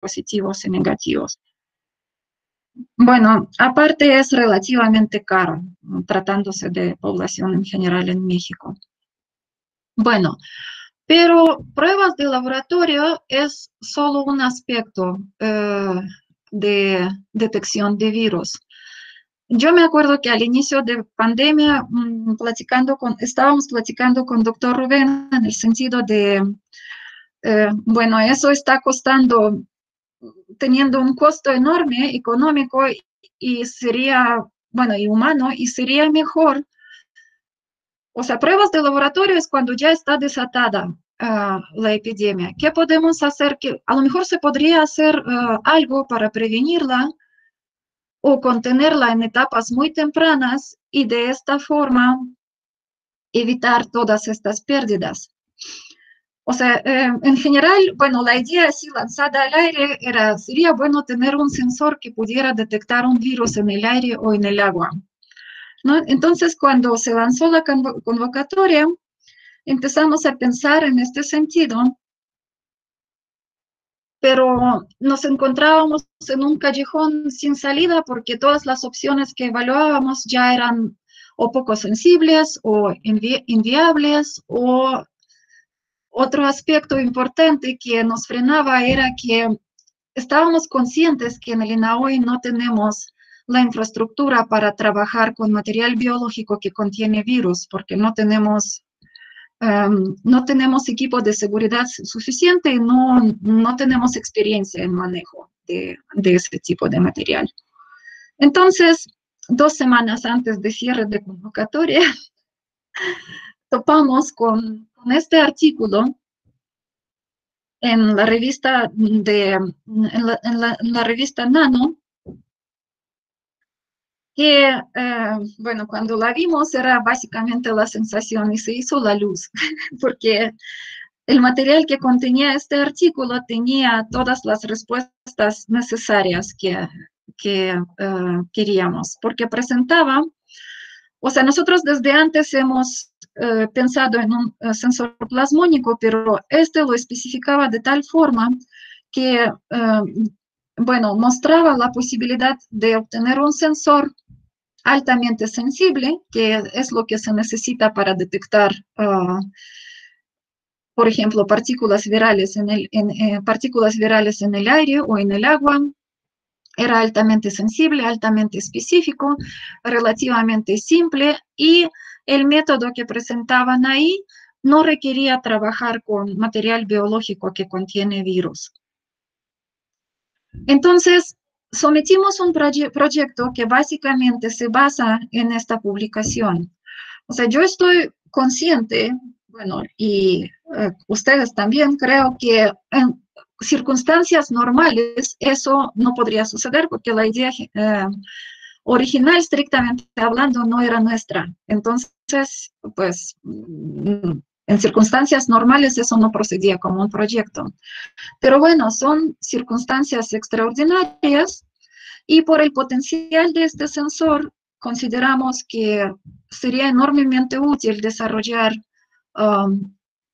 positivos y negativos. Bueno, aparte es relativamente caro, tratándose de población en general en México. Bueno, pero pruebas de laboratorio es solo un aspecto de detección de virus. Yo me acuerdo que al inicio de pandemia, estábamos platicando con doctor Rubén en el sentido de, bueno, eso está costando, teniendo un costo enorme económico y sería, bueno, y humano, y sería mejor, o sea, pruebas de laboratorio es cuando ya está desatada la epidemia. ¿Qué podemos hacer? Que a lo mejor se podría hacer algo para prevenirla o contenerla en etapas muy tempranas y de esta forma evitar todas estas pérdidas. O sea, en general, bueno, la idea así lanzada al aire sería bueno tener un sensor que pudiera detectar un virus en el aire o en el agua, ¿no? Entonces, cuando se lanzó la convocatoria, empezamos a pensar en este sentido, pero nos encontrábamos en un callejón sin salida porque todas las opciones que evaluábamos ya eran o poco sensibles o inviables, o otro aspecto importante que nos frenaba era que estábamos conscientes que en el INAHOY no tenemos la infraestructura para trabajar con material biológico que contiene virus, porque no tenemos equipo de seguridad suficiente y no tenemos experiencia en manejo de ese tipo de material. Entonces, 2 semanas antes de cierre de convocatoria, topamos con este artículo en la revista en la revista Nano, que, bueno, cuando la vimos era básicamente la sensación y se hizo la luz, porque el material que contenía este artículo tenía todas las respuestas necesarias que queríamos, porque presentaba, o sea, nosotros desde antes hemos pensado en un sensor plasmónico, pero este lo especificaba de tal forma que, bueno, mostraba la posibilidad de obtener un sensor altamente sensible, que es lo que se necesita para detectar por ejemplo, partículas virales partículas virales en el aire o en el agua. Era altamente sensible, altamente específico, relativamente simple, y el método que presentaban ahí no requería trabajar con material biológico que contiene virus. Entonces, sometimos un proyecto que básicamente se basa en esta publicación. O sea, yo estoy consciente, bueno, y ustedes también, creo que en circunstancias normales eso no podría suceder porque la idea original, estrictamente hablando, no era nuestra. Entonces, pues, en circunstancias normales eso no procedía como un proyecto. Pero bueno, son circunstancias extraordinarias y por el potencial de este sensor consideramos que sería enormemente útil desarrollar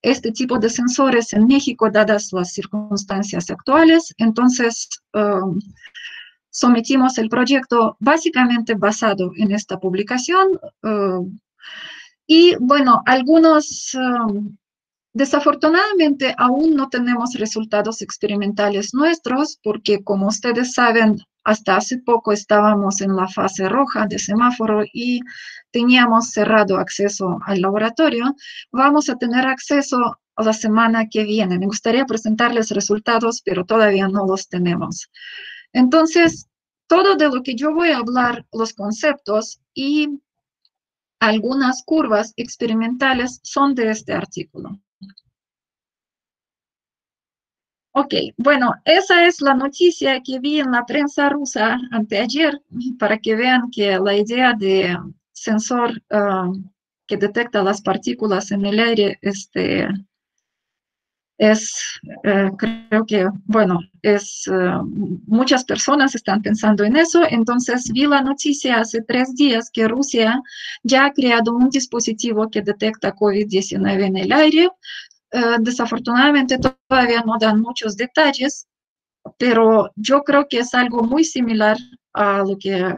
este tipo de sensores en México, dadas las circunstancias actuales. Entonces, sometimos el proyecto básicamente basado en esta publicación. Y bueno, desafortunadamente aún no tenemos resultados experimentales nuestros porque, como ustedes saben, hasta hace poco estábamos en la fase roja de semáforo y teníamos cerrado acceso al laboratorio. Vamos a tener acceso a la semana que viene. Me gustaría presentarles resultados, pero todavía no los tenemos. Entonces, todo de lo que yo voy a hablar, los conceptos y algunas curvas experimentales son de este artículo. Ok, bueno, esa es la noticia que vi en la prensa rusa anteayer, para que vean que la idea de sensor que detecta las partículas en el aire creo que, bueno, muchas personas están pensando en eso. Entonces vi la noticia hace 3 días que Rusia ya ha creado un dispositivo que detecta COVID-19 en el aire. Desafortunadamente todavía no dan muchos detalles, pero yo creo que es algo muy similar a lo que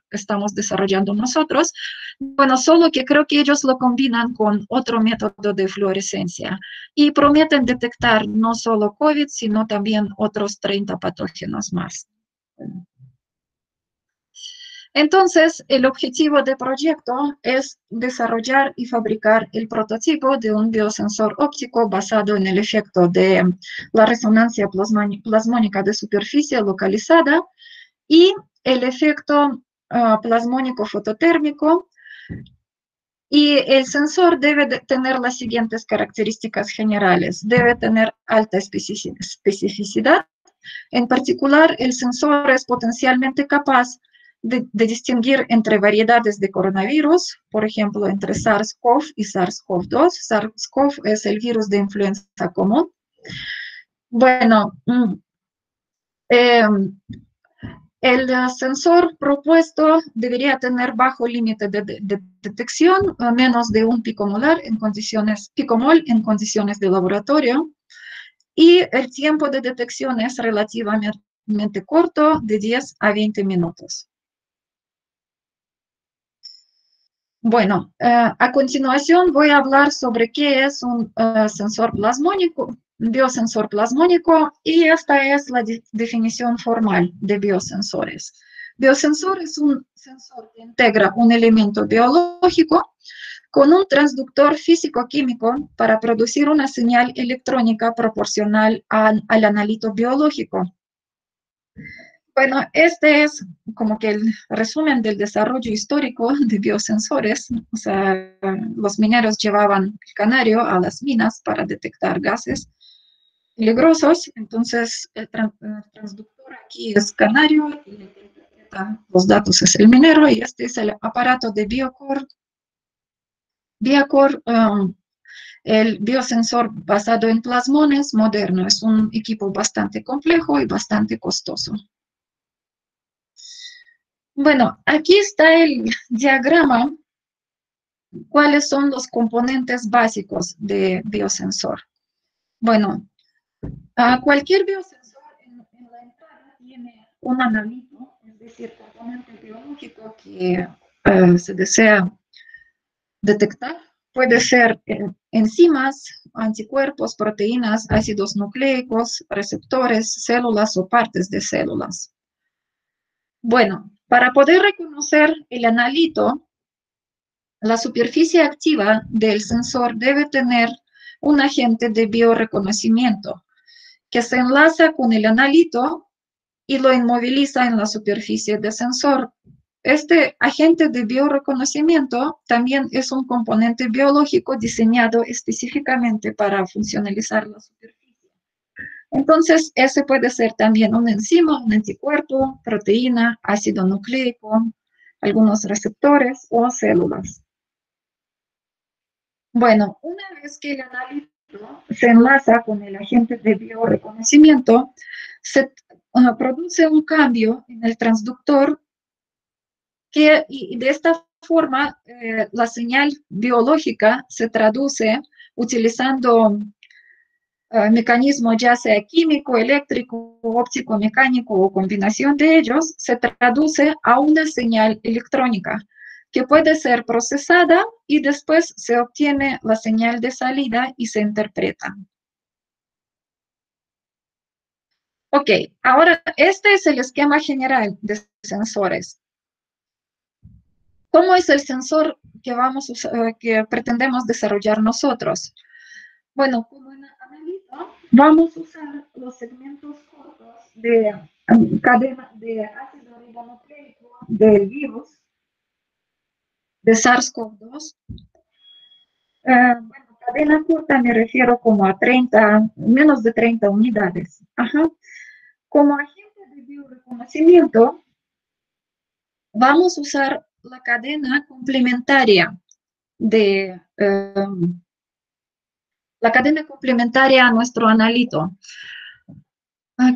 estamos desarrollando nosotros. Bueno, solo que creo que ellos lo combinan con otro método de fluorescencia y prometen detectar no solo COVID, sino también otros 30 patógenos más. Entonces, el objetivo del proyecto es desarrollar y fabricar el prototipo de un biosensor óptico basado en el efecto de la resonancia plasmónica de superficie localizada y el efecto plasmónico fototérmico. Y el sensor debe tener las siguientes características generales. Debe tener alta especificidad. En particular, el sensor es potencialmente capaz de distinguir entre variedades de coronavirus, por ejemplo, entre SARS-CoV y SARS-CoV-2. SARS-CoV es el virus de influenza común. Bueno, el sensor propuesto debería tener bajo límite de detección, menos de 1 picomol en condiciones de laboratorio, y el tiempo de detección es relativamente corto, de 10 a 20 minutos. Bueno, a continuación voy a hablar sobre qué es un sensor plasmónico, biosensor plasmónico, y esta es la definición formal de biosensores. Biosensor es un sensor que integra un elemento biológico con un transductor físico-químico para producir una señal electrónica proporcional al analito biológico. Bueno, este es como que el resumen del desarrollo histórico de biosensores. O sea, los mineros llevaban el canario a las minas para detectar gases peligrosos. Entonces, el transductor aquí es canario y el que interpreta los datos es el minero, y este es el aparato de Biocor. Biocor, el biosensor basado en plasmones moderno, es un equipo bastante complejo y bastante costoso. Bueno, aquí está el diagrama. ¿Cuáles son los componentes básicos de biosensor? Bueno, cualquier biosensor en la entrada tiene un analito, es decir, componente biológico que se desea detectar. Puede ser enzimas, anticuerpos, proteínas, ácidos nucleicos, receptores, células o partes de células. Bueno, para poder reconocer el analito, la superficie activa del sensor debe tener un agente de bioreconocimiento que se enlaza con el analito y lo inmoviliza en la superficie del sensor. Este agente de bioreconocimiento también es un componente biológico diseñado específicamente para funcionalizar la superficie. Entonces, ese puede ser también una enzima, un anticuerpo, proteína, ácido nucleico, algunos receptores o células. Bueno, una vez que el analito se enlaza con el agente de bioreconocimiento, se produce un cambio en el transductor y de esta forma la señal biológica se traduce utilizando mecanismo ya sea químico, eléctrico, óptico, mecánico o combinación de ellos, se traduce a una señal electrónica que puede ser procesada y después se obtiene la señal de salida y se interpreta. Ok, ahora este es el esquema general de sensores. ¿Cómo es el sensor que pretendemos desarrollar nosotros? Bueno, como analito, vamos a usar los segmentos cortos de cadena de ácido ribonucleico del virus de SARS-CoV-2. Bueno, cadena corta me refiero como a 30, menos de 30 unidades. Ajá. Como agente de bioreconocimiento, vamos a usar la cadena complementaria de la cadena complementaria a nuestro analito.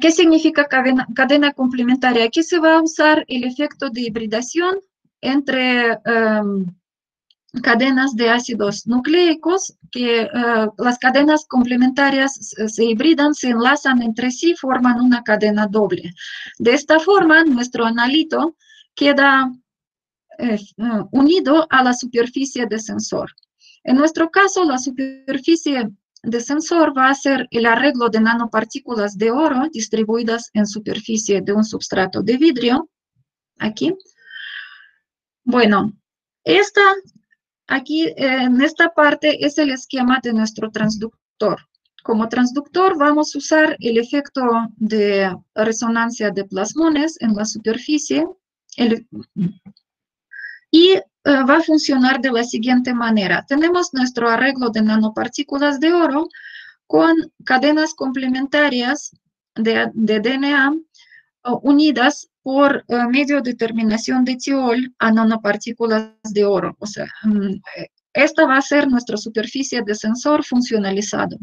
¿Qué significa cadena complementaria? Aquí se va a usar el efecto de hibridación entre cadenas de ácidos nucleicos, que las cadenas complementarias se hibridan, se enlazan entre sí, forman una cadena doble. De esta forma, nuestro analito queda unido a la superficie de sensor. En nuestro caso, la superficie de sensor va a ser el arreglo de nanopartículas de oro distribuidas en superficie de un substrato de vidrio. Aquí. Bueno, aquí en esta parte es el esquema de nuestro transductor. Como transductor vamos a usar el efecto de resonancia de plasmones en la superficie y va a funcionar de la siguiente manera. Tenemos nuestro arreglo de nanopartículas de oro con cadenas complementarias de DNA unidas por medio de terminación de tiol a nanopartículas de oro. O sea, esta va a ser nuestra superficie de sensor funcionalizado.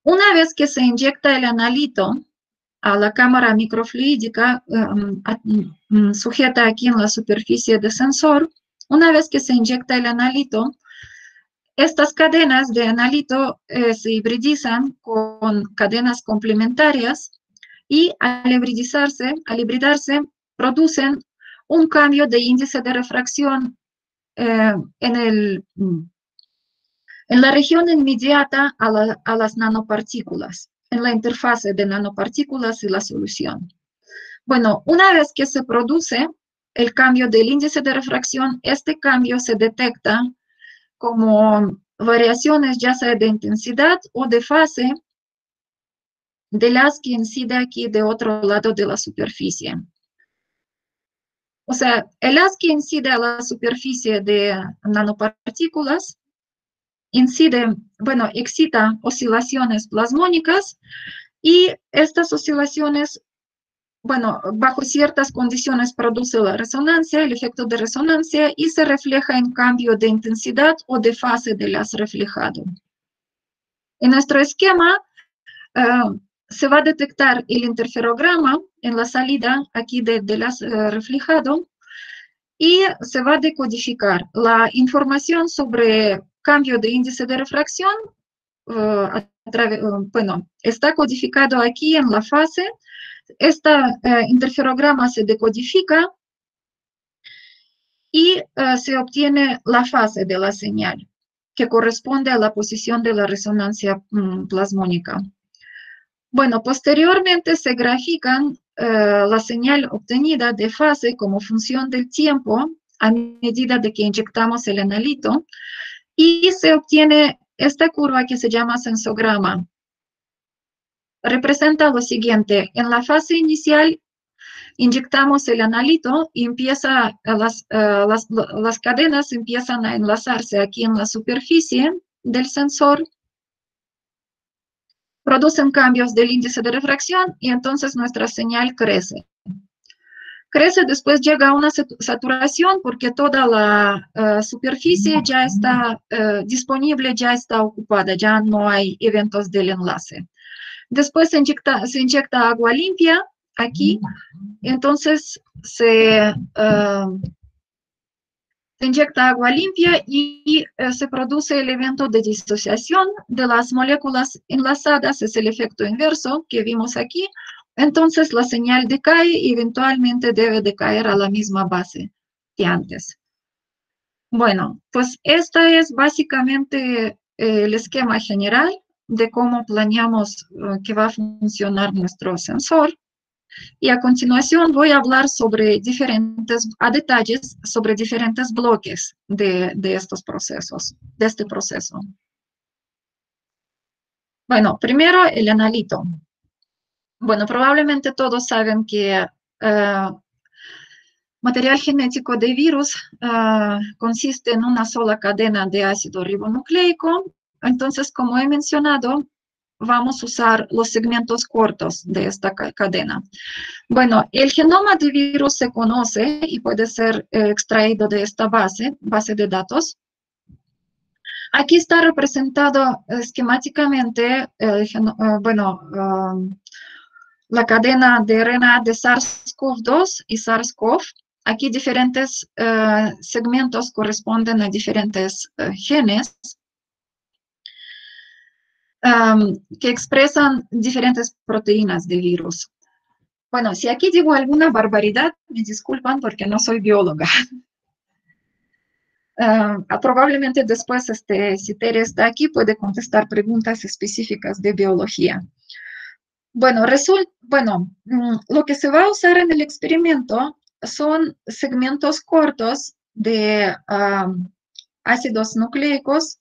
Una vez que se inyecta el analito a la cámara microfluídica sujeta aquí en la superficie de sensor, una vez que se inyecta el analito, estas cadenas de analito se hibridizan con cadenas complementarias y al hibridarse, producen un cambio de índice de refracción en la región inmediata a las nanopartículas, en la interfase de nanopartículas y la solución. Bueno, una vez que se produce el cambio del índice de refracción, este cambio se detecta como variaciones ya sea de intensidad o de fase de las que incide aquí de otro lado de la superficie. O sea, el haz que incide a la superficie de nanopartículas excita oscilaciones plasmónicas y estas oscilaciones, bajo ciertas condiciones produce la resonancia, el efecto de resonancia y se refleja en cambio de intensidad o de fase del haz reflejado. En nuestro esquema, se va a detectar el interferograma en la salida aquí del haz reflejado y se va a decodificar la información sobre cambio de índice de refracción. Está codificado aquí en la fase. Este interferograma se decodifica y se obtiene la fase de la señal, que corresponde a la posición de la resonancia plasmónica. Bueno, posteriormente se grafican la señal obtenida de fase como función del tiempo a medida de que inyectamos el analito y se obtiene esta curva que se llama sensograma. Representa lo siguiente: en la fase inicial inyectamos el analito y las cadenas empiezan a enlazarse aquí en la superficie del sensor, producen cambios del índice de refracción y entonces nuestra señal crece. Crece, después llega a una saturación porque toda la superficie ya está disponible, ya está ocupada, ya no hay eventos del enlace. Después se inyecta agua limpia aquí, entonces se inyecta agua limpia y se produce el evento de disociación de las moléculas enlazadas, es el efecto inverso que vimos aquí. Entonces la señal decae y eventualmente debe decaer a la misma base que antes. Bueno, pues este es básicamente el esquema general de cómo planeamos que va a funcionar nuestro sensor. Y a continuación voy a hablar a detalles sobre diferentes bloques de estos procesos, de este proceso. Bueno, primero el analito. Bueno, probablemente todos saben que material genético de virus consiste en una sola cadena de ácido ribonucleico. Entonces, como he mencionado, vamos a usar los segmentos cortos de esta cadena. Bueno, el genoma de virus se conoce y puede ser extraído de esta base de datos. Aquí está representado esquemáticamente la cadena de RNA de SARS-CoV-2 y SARS-CoV. aquí diferentes segmentos corresponden a diferentes genes que expresan diferentes proteínas de virus. Bueno, si aquí digo alguna barbaridad, me disculpan porque no soy bióloga. Probablemente después, si Tere está aquí, puede contestar preguntas específicas de biología. Bueno, lo que se va a usar en el experimento son segmentos cortos de ácidos nucleicos,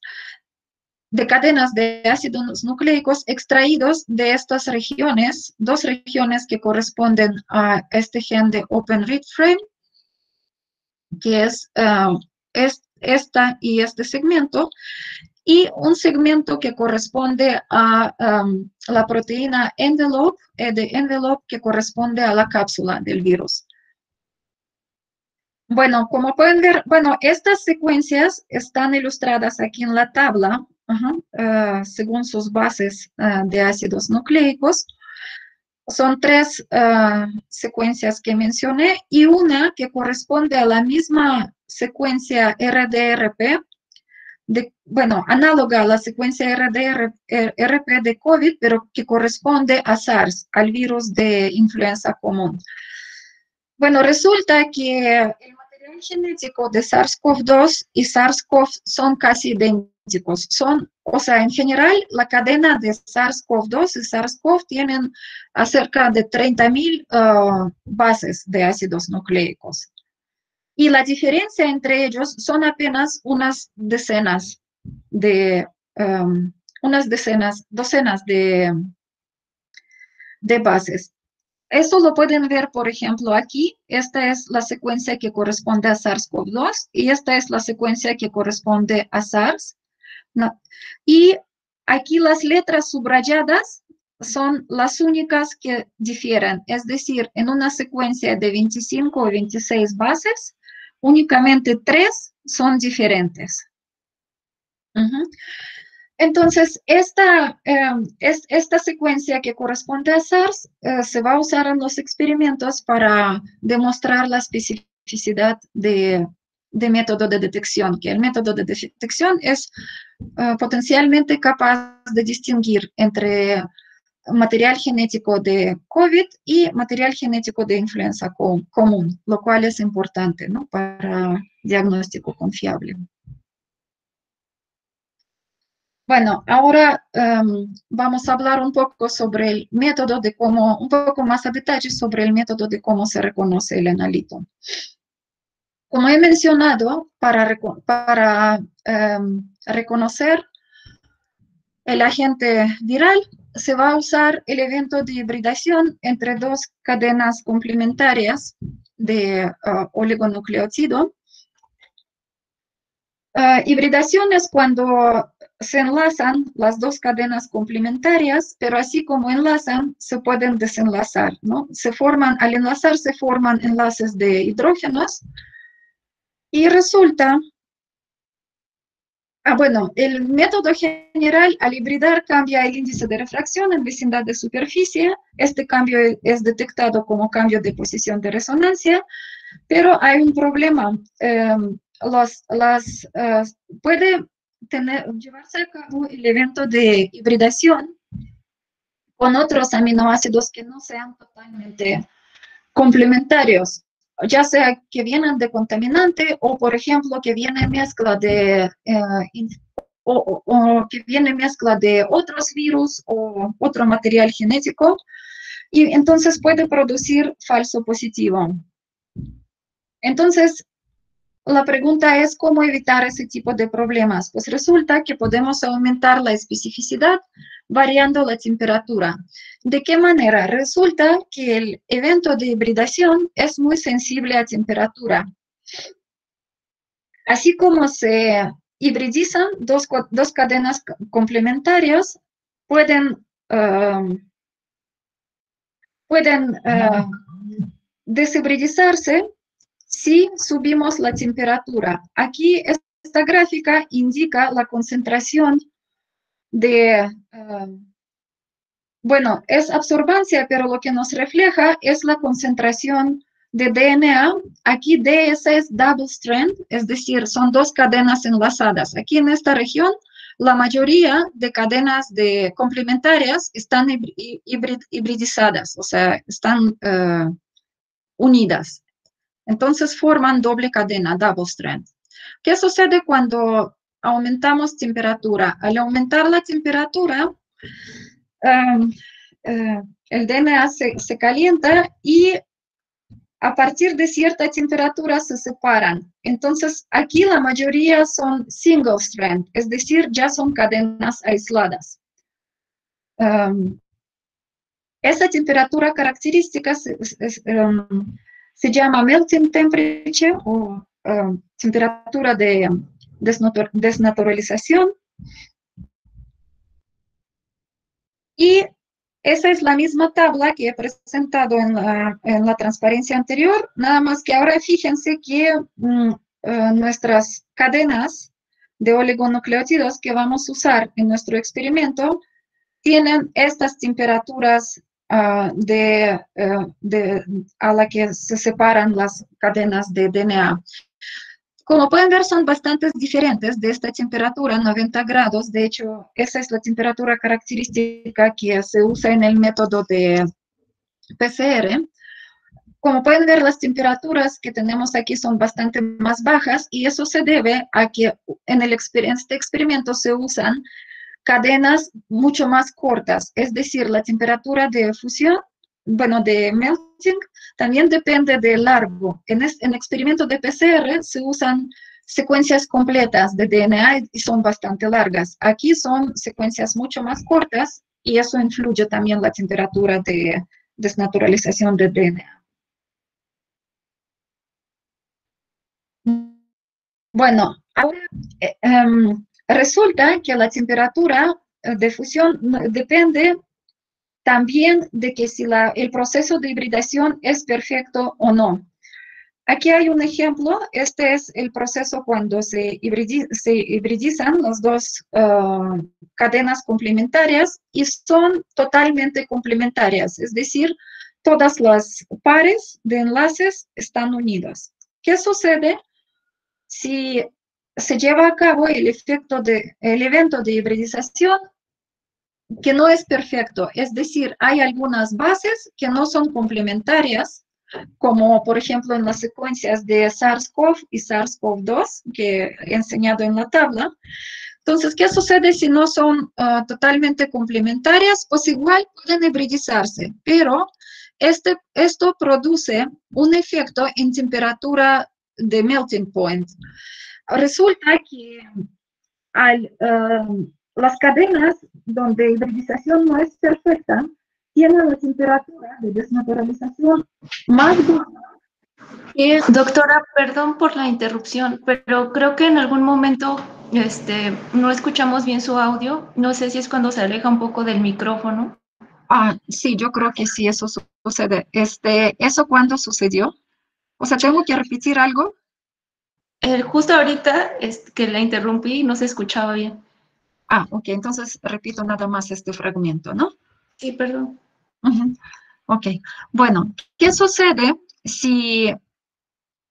de cadenas de ácidos nucleicos extraídos de estas regiones, dos regiones que corresponden a este gen de Open Read Frame, que es esta y este segmento, y un segmento que corresponde a la proteína envelope, de envelope que corresponde a la cápsula del virus. Bueno, como pueden ver, estas secuencias están ilustradas aquí en la tabla, según sus bases de ácidos nucleicos. Son tres secuencias que mencioné y una que corresponde a la misma secuencia RDRP, análoga a la secuencia RDRP de COVID, pero que corresponde a SARS, al virus de influenza común. Bueno, resulta que el material genético de SARS-CoV-2 y SARS-CoV son casi idénticos. O sea, en general, la cadena de SARS-CoV-2 y SARS-CoV tienen acerca de 30,000 bases de ácidos nucleicos. Y la diferencia entre ellos son apenas docenas de bases. Esto lo pueden ver, por ejemplo, aquí. Esta es la secuencia que corresponde a SARS-CoV-2 y esta es la secuencia que corresponde a SARS. Y aquí las letras subrayadas son las únicas que difieren. Es decir, en una secuencia de 25 o 26 bases, únicamente 3 son diferentes. Entonces, esta secuencia que corresponde a SARS se va a usar en los experimentos para demostrar la especificidad de método de detección, que el método de detección es potencialmente capaz de distinguir entre material genético de COVID y material genético de influenza común, lo cual es importante, ¿no?, para diagnóstico confiable. Bueno, ahora vamos a hablar un poco sobre el método un poco más a detalle sobre el método de cómo se reconoce el analito. Como he mencionado, para reconocer el agente viral, se va a usar el evento de hibridación entre dos cadenas complementarias de oligonucleótido. Hibridación es cuando se enlazan las dos cadenas complementarias, pero así como enlazan, se pueden desenlazar, ¿no? Al enlazar se forman enlaces de hidrógenos y resulta, el método general al hibridar cambia el índice de refracción en vecindad de superficie. Este cambio es detectado como cambio de posición de resonancia, pero hay un problema. Puede llevarse a cabo el evento de hibridación con otros aminoácidos que no sean totalmente complementarios, ya sea que vienen de contaminante o, por ejemplo, que viene mezcla de que viene mezcla de otros virus o otro material genético, y entonces puede producir falso positivo. Entonces, la pregunta es cómo evitar ese tipo de problemas. Pues resulta que podemos aumentar la especificidad variando la temperatura. ¿De qué manera? Resulta que el evento de hibridación es muy sensible a temperatura. Así como se hibridizan dos cadenas complementarias, pueden deshibridizarse si subimos la temperatura. Aquí esta gráfica indica la concentración de, es absorbancia, pero lo que nos refleja es la concentración de DNA, aquí DS es double strand, es decir, son dos cadenas enlazadas. Aquí en esta región, la mayoría de cadenas complementarias están hibridizadas, o sea, están unidas. Entonces forman doble cadena, double strand. ¿Qué sucede cuando aumentamos temperatura? Al aumentar la temperatura, el DNA se calienta y a partir de cierta temperatura se separan. Entonces, aquí la mayoría son single strand, es decir, ya son cadenas aisladas. Esa temperatura característica se llama melting temperature o temperatura de desnaturalización. Y esa es la misma tabla que he presentado en la transparencia anterior, nada más que ahora fíjense que nuestras cadenas de oligonucleótidos que vamos a usar en nuestro experimento tienen estas temperaturas a la que se separan las cadenas de DNA. Como pueden ver, son bastante diferentes de esta temperatura, 90 grados. De hecho, esa es la temperatura característica que se usa en el método de PCR. Como pueden ver, las temperaturas que tenemos aquí son bastante más bajas y eso se debe a que en este experimento se usan cadenas mucho más cortas, es decir, la temperatura de fusión, bueno, de melting, también depende del largo. En experimento de PCR se usan secuencias completas de DNA y son bastante largas. Aquí son secuencias mucho más cortas y eso influye también la temperatura de desnaturalización de DNA. Bueno, ahora resulta que la temperatura de fusión depende también de que si el proceso de hibridación es perfecto o no. Aquí hay un ejemplo, este es el proceso cuando se hibridizan las dos cadenas complementarias y son totalmente complementarias, es decir, todas las pares de enlaces están unidas. ¿Qué sucede si se lleva a cabo el evento de hibridización que no es perfecto? Es decir, hay algunas bases que no son complementarias, como por ejemplo en las secuencias de SARS-CoV y SARS-CoV-2 que he enseñado en la tabla. Entonces, ¿qué sucede si no son totalmente complementarias? Pues igual pueden hibridizarse, pero esto produce un efecto en temperatura de melting point. Resulta que las cadenas donde hibridización no es perfecta tienen la temperatura de desnaturalización más baja. Doctora, perdón por la interrupción, pero creo que en algún momento no escuchamos bien su audio. No sé si es cuando se aleja un poco del micrófono. Sí, yo creo que sí, eso sucede. ¿Eso cuándo sucedió? O sea, ¿tengo que repetir algo? Justo ahorita que la interrumpí no se escuchaba bien. Ok, entonces repito nada más este fragmento, ¿no? Sí, perdón. Ok, bueno, ¿qué sucede si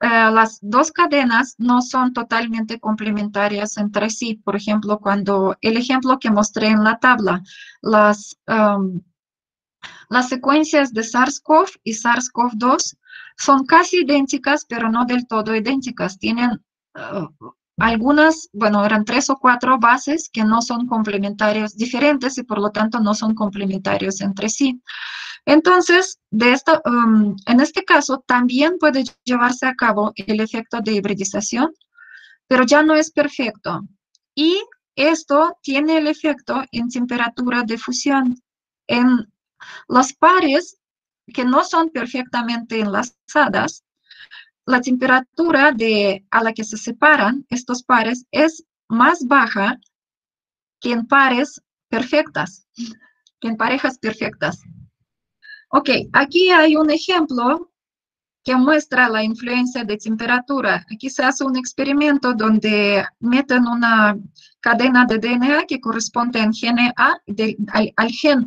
las dos cadenas no son totalmente complementarias entre sí? Por ejemplo, cuando el ejemplo que mostré en la tabla, las secuencias de SARS-CoV y SARS-CoV-2 son casi idénticas, pero no del todo idénticas. Tienen algunas, bueno, eran 3 o 4 bases que no son complementarias, diferentes y por lo tanto no son complementarios entre sí. Entonces, en este caso también puede llevarse a cabo el efecto de hibridización, pero ya no es perfecto. Y esto tiene el efecto en temperatura de fusión. En los pares que no son perfectamente enlazadas, la temperatura a la que se separan estos pares es más baja que en pares perfectas, que en parejas perfectas. Ok, aquí hay un ejemplo que muestra la influencia de temperatura. Aquí se hace un experimento donde meten una cadena de DNA que corresponde al gen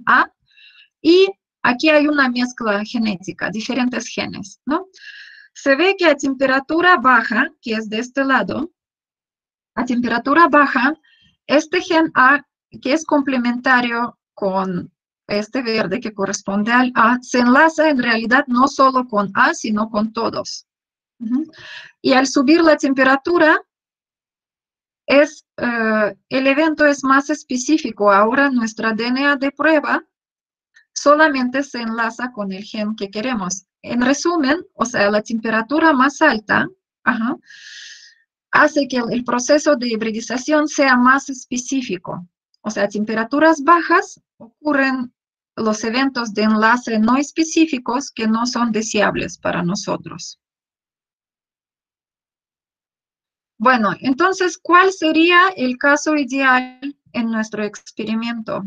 A, y aquí hay una mezcla genética, diferentes genes, ¿no? se ve que a temperatura baja, que es de este lado, a temperatura baja, este gen A, que es complementario con este verde que corresponde al A, se enlaza en realidad no solo con A, sino con todos. Y al subir la temperatura, el evento es más específico. Ahora nuestra DNA de prueba solamente se enlaza con el gen que queremos. En resumen, o sea, la temperatura más alta hace que el proceso de hibridización sea más específico. O sea, a temperaturas bajas ocurren los eventos de enlace no específicos que no son deseables para nosotros. Bueno, entonces, ¿cuál sería el caso ideal en nuestro experimento?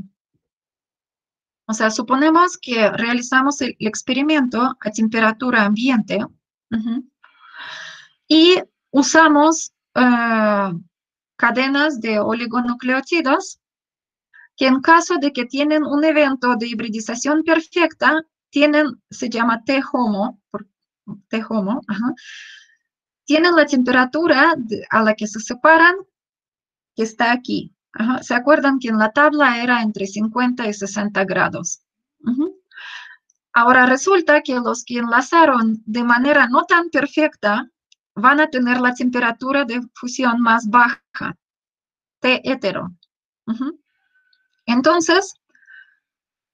O sea, suponemos que realizamos el experimento a temperatura ambiente y usamos cadenas de oligonucleótidos que en caso de que tienen un evento de hibridización perfecta, se llama T-HOMO, tienen la temperatura a la que se separan, que está aquí. ¿Se acuerdan que en la tabla era entre 50 y 60 grados? Ahora resulta que los que enlazaron de manera no tan perfecta van a tener la temperatura de fusión más baja, T hetero. Entonces,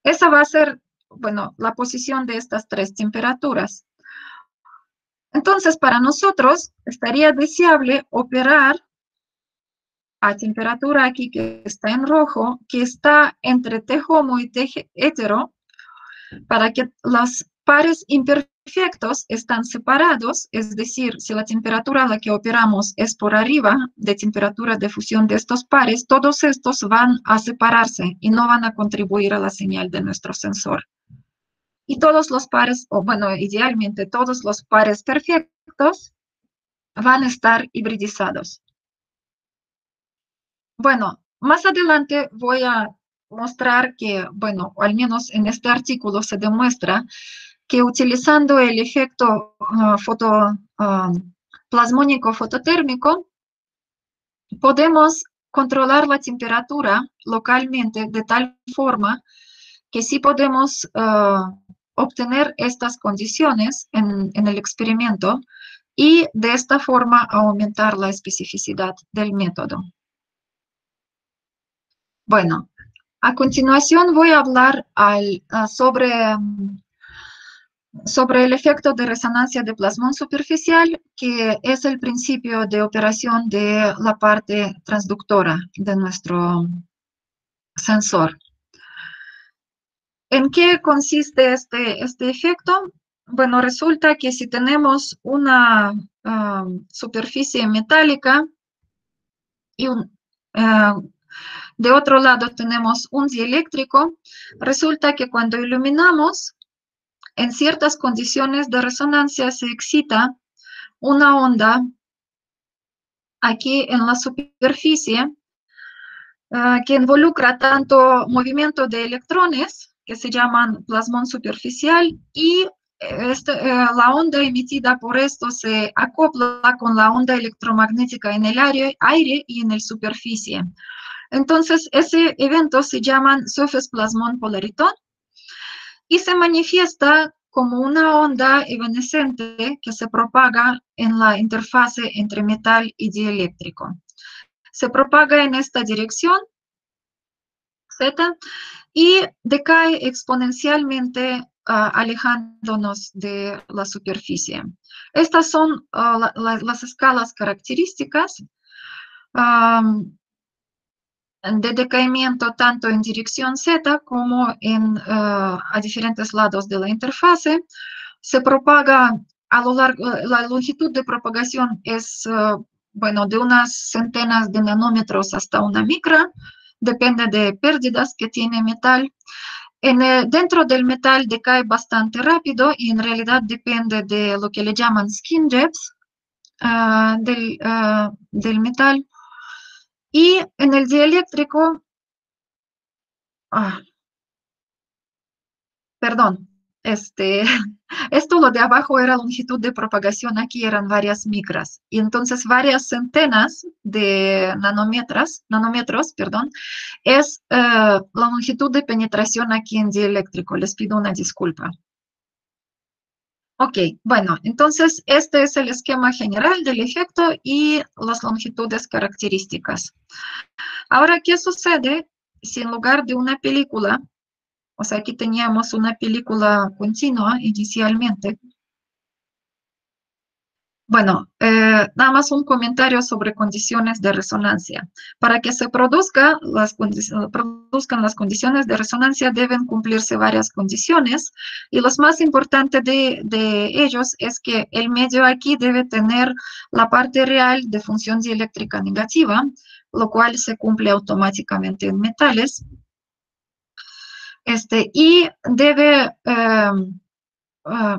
esa va a ser, bueno, la posición de estas tres temperaturas. Entonces, para nosotros estaría deseable operar a temperatura aquí que está en rojo, que está entre T-HOMO y T-hetero, para que los pares imperfectos están separados, es decir, si la temperatura a la que operamos es por arriba de temperatura de fusión de estos pares, todos estos van a separarse y no van a contribuir a la señal de nuestro sensor. Y todos los pares, o bueno, idealmente todos los pares perfectos van a estar hibridizados. Bueno, más adelante voy a mostrar que, bueno, o al menos en este artículo se demuestra que utilizando el efecto plasmónico fototérmico, podemos controlar la temperatura localmente de tal forma que sí podemos obtener estas condiciones en el experimento y de esta forma aumentar la especificidad del método. Bueno, a continuación voy a hablar sobre el efecto de resonancia de plasmón superficial, que es el principio de operación de la parte transductora de nuestro sensor. ¿En qué consiste este efecto? Bueno, resulta que si tenemos una superficie metálica y de otro lado tenemos un dieléctrico, resulta que cuando iluminamos, en ciertas condiciones de resonancia se excita una onda aquí en la superficie que involucra tanto movimiento de electrones, que se llaman plasmón superficial, y la onda emitida por esto se acopla con la onda electromagnética en el aire y en la superficie. Entonces, ese evento se llama surface plasmón polaritón y se manifiesta como una onda evanescente que se propaga en la interfase entre metal y dieléctrico. Se propaga en esta dirección, Z, y decae exponencialmente alejándonos de la superficie. Estas son las escalas características de decaimiento tanto en dirección Z como a diferentes lados de la interfase. Se propaga a lo largo, la longitud de propagación es, bueno, de unas centenas de nanómetros hasta una micra, depende de pérdidas que tiene metal. Dentro del metal decae bastante rápido y en realidad depende de lo que le llaman skin depth del metal. Y en el dieléctrico, perdón, esto lo de abajo era longitud de propagación, aquí eran varias micras, y entonces varias centenas de nanómetros, perdón, es la longitud de penetración aquí en dieléctrico. Les pido una disculpa. Ok, bueno, entonces este es el esquema general del efecto y las longitudes características. Ahora, ¿qué sucede si en lugar de una película, o sea, aquí teníamos una película continua inicialmente? Bueno, nada más un comentario sobre condiciones de resonancia. Para que se produzcan las condiciones de resonancia deben cumplirse varias condiciones y lo más importante de ellos es que el medio aquí debe tener la parte real de función dieléctrica negativa, lo cual se cumple automáticamente en metales. Y debe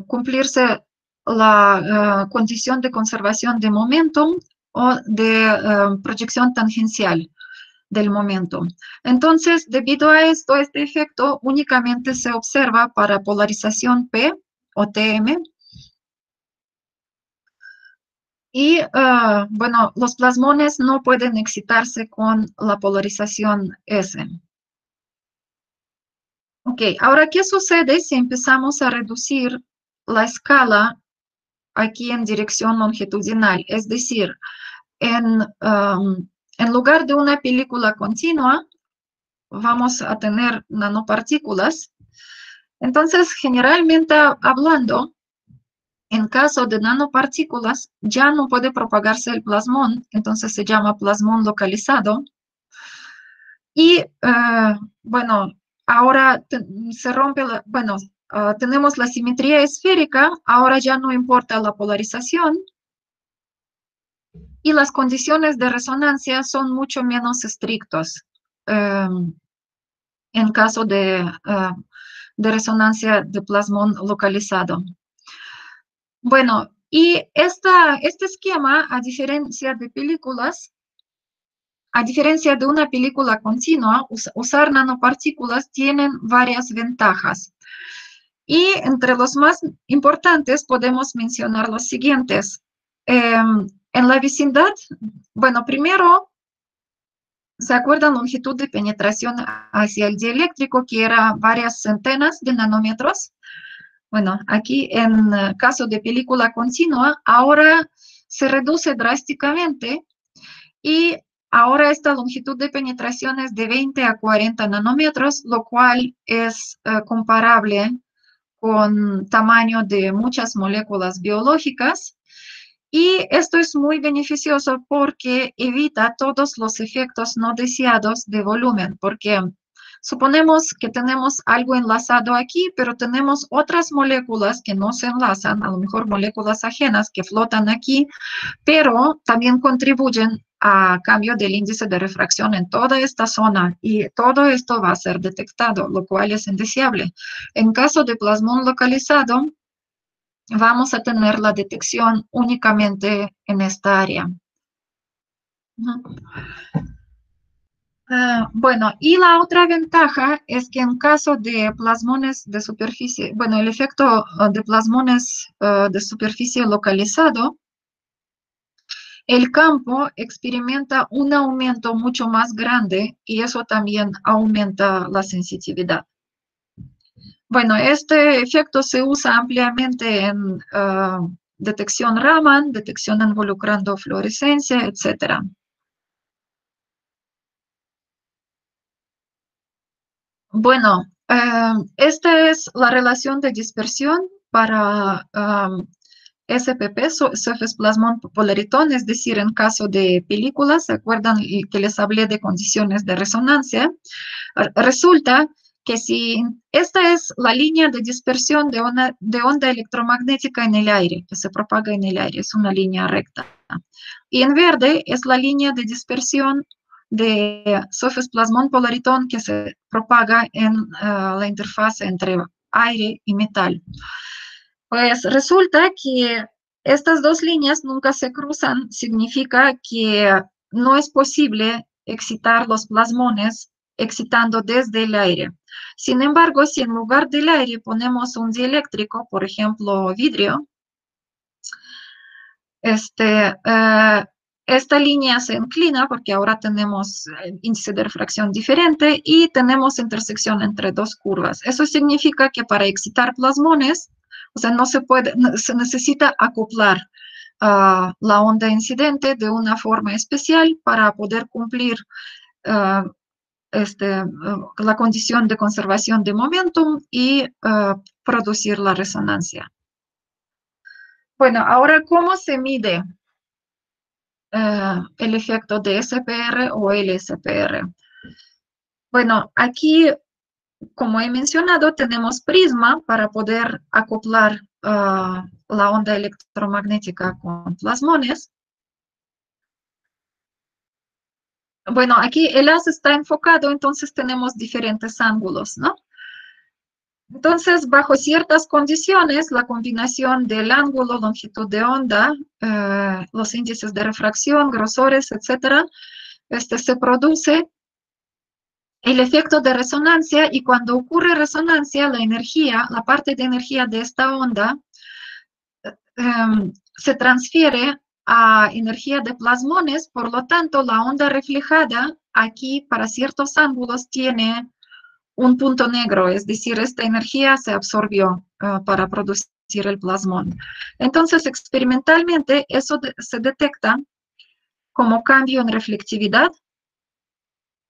cumplirse la condición de conservación de momentum o de proyección tangencial del momentum. Entonces, debido a esto, este efecto únicamente se observa para polarización P o TM. Y, bueno, los plasmones no pueden excitarse con la polarización S. Ok, ahora, ¿qué sucede si empezamos a reducir la escala aquí en dirección longitudinal? Es decir, en lugar de una película continua, vamos a tener nanopartículas. Entonces, generalmente hablando, en caso de nanopartículas, ya no puede propagarse el plasmón, entonces se llama plasmón localizado. Y, bueno, ahora se rompe, tenemos la simetría esférica, ahora ya no importa la polarización, y las condiciones de resonancia son mucho menos estrictas en caso de resonancia de plasmón localizado. Bueno, y este esquema, a diferencia de películas, a diferencia de una película continua, usar nanopartículas tienen varias ventajas. Y entre los más importantes podemos mencionar los siguientes. En la vecindad, bueno, primero, ¿se acuerdan longitud de penetración hacia el dieléctrico, que era varias centenas de nanómetros? Bueno, aquí en caso de película continua, ahora se reduce drásticamente y ahora esta longitud de penetración es de 20 a 40 nanómetros, lo cual es comparable con tamaño de muchas moléculas biológicas. Y esto es muy beneficioso porque evita todos los efectos no deseados de volumen, porque suponemos que tenemos algo enlazado aquí, pero tenemos otras moléculas que no se enlazan, a lo mejor moléculas ajenas que flotan aquí, pero también contribuyen a cambio del índice de refracción en toda esta zona y todo esto va a ser detectado, lo cual es indeseable. En caso de plasmón localizado, vamos a tener la detección únicamente en esta área. Bueno, y la otra ventaja es que en caso de plasmones de superficie, bueno, el efecto de plasmones de superficie localizado, el campo experimenta un aumento mucho más grande y eso también aumenta la sensitividad. Bueno, este efecto se usa ampliamente en detección Raman, detección involucrando fluorescencia, etc. Bueno, esta es la relación de dispersión para SPP, Surface Plasmon Polariton, es decir, en caso de películas, ¿se acuerdan que les hablé de condiciones de resonancia? Resulta que si esta es la línea de dispersión de onda electromagnética en el aire, que se propaga en el aire, es una línea recta. Y en verde es la línea de dispersión de Surface Plasmon Polariton que se propaga en la interfaz entre aire y metal. Pues resulta que estas dos líneas nunca se cruzan, significa que no es posible excitar los plasmones excitando desde el aire. Sin embargo, si en lugar del aire ponemos un dieléctrico, por ejemplo, vidrio, esta línea se inclina porque ahora tenemos índice de refracción diferente y tenemos intersección entre dos curvas. Eso significa que para excitar plasmones, o sea, se necesita acoplar la onda incidente de una forma especial para poder cumplir la condición de conservación de momentum y producir la resonancia. Bueno, ahora, ¿cómo se mide el efecto de SPR o LSPR? Bueno, aquí, como he mencionado, tenemos prisma para poder acoplar la onda electromagnética con plasmones. Bueno, aquí el haz está enfocado, entonces tenemos diferentes ángulos, ¿no? Entonces, bajo ciertas condiciones, la combinación del ángulo, longitud de onda, los índices de refracción, grosores, etcétera, se produce el efecto de resonancia, y cuando ocurre resonancia, la energía, la parte de energía de esta onda, se transfiere a energía de plasmones. Por lo tanto, la onda reflejada aquí para ciertos ángulos tiene un punto negro, es decir, esta energía se absorbió para producir el plasmón. Entonces, experimentalmente, eso se detecta como cambio en reflectividad,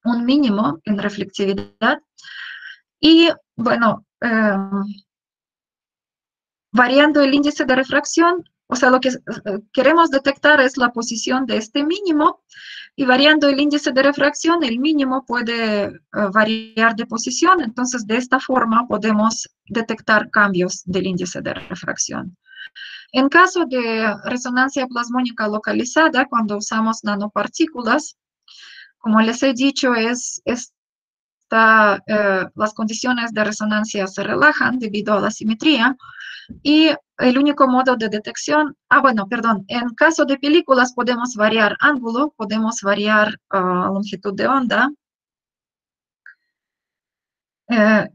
un mínimo en reflectividad, y bueno, variando el índice de refracción, o sea, lo que queremos detectar es la posición de este mínimo, y variando el índice de refracción, el mínimo puede variar de posición. Entonces, de esta forma podemos detectar cambios del índice de refracción. En caso de resonancia plasmónica localizada, cuando usamos nanopartículas, como les he dicho, las condiciones de resonancia se relajan debido a la simetría, y el único modo de detección, en caso de películas podemos variar ángulo, podemos variar longitud de onda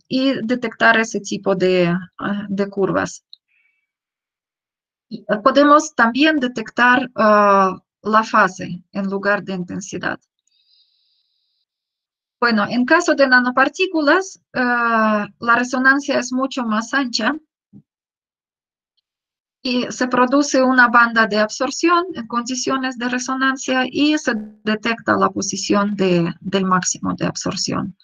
y detectar ese tipo de curvas. Podemos también detectar la fase en lugar de intensidad. Bueno, en caso de nanopartículas, la resonancia es mucho más ancha y se produce una banda de absorción en condiciones de resonancia y se detecta la posición del máximo de absorción.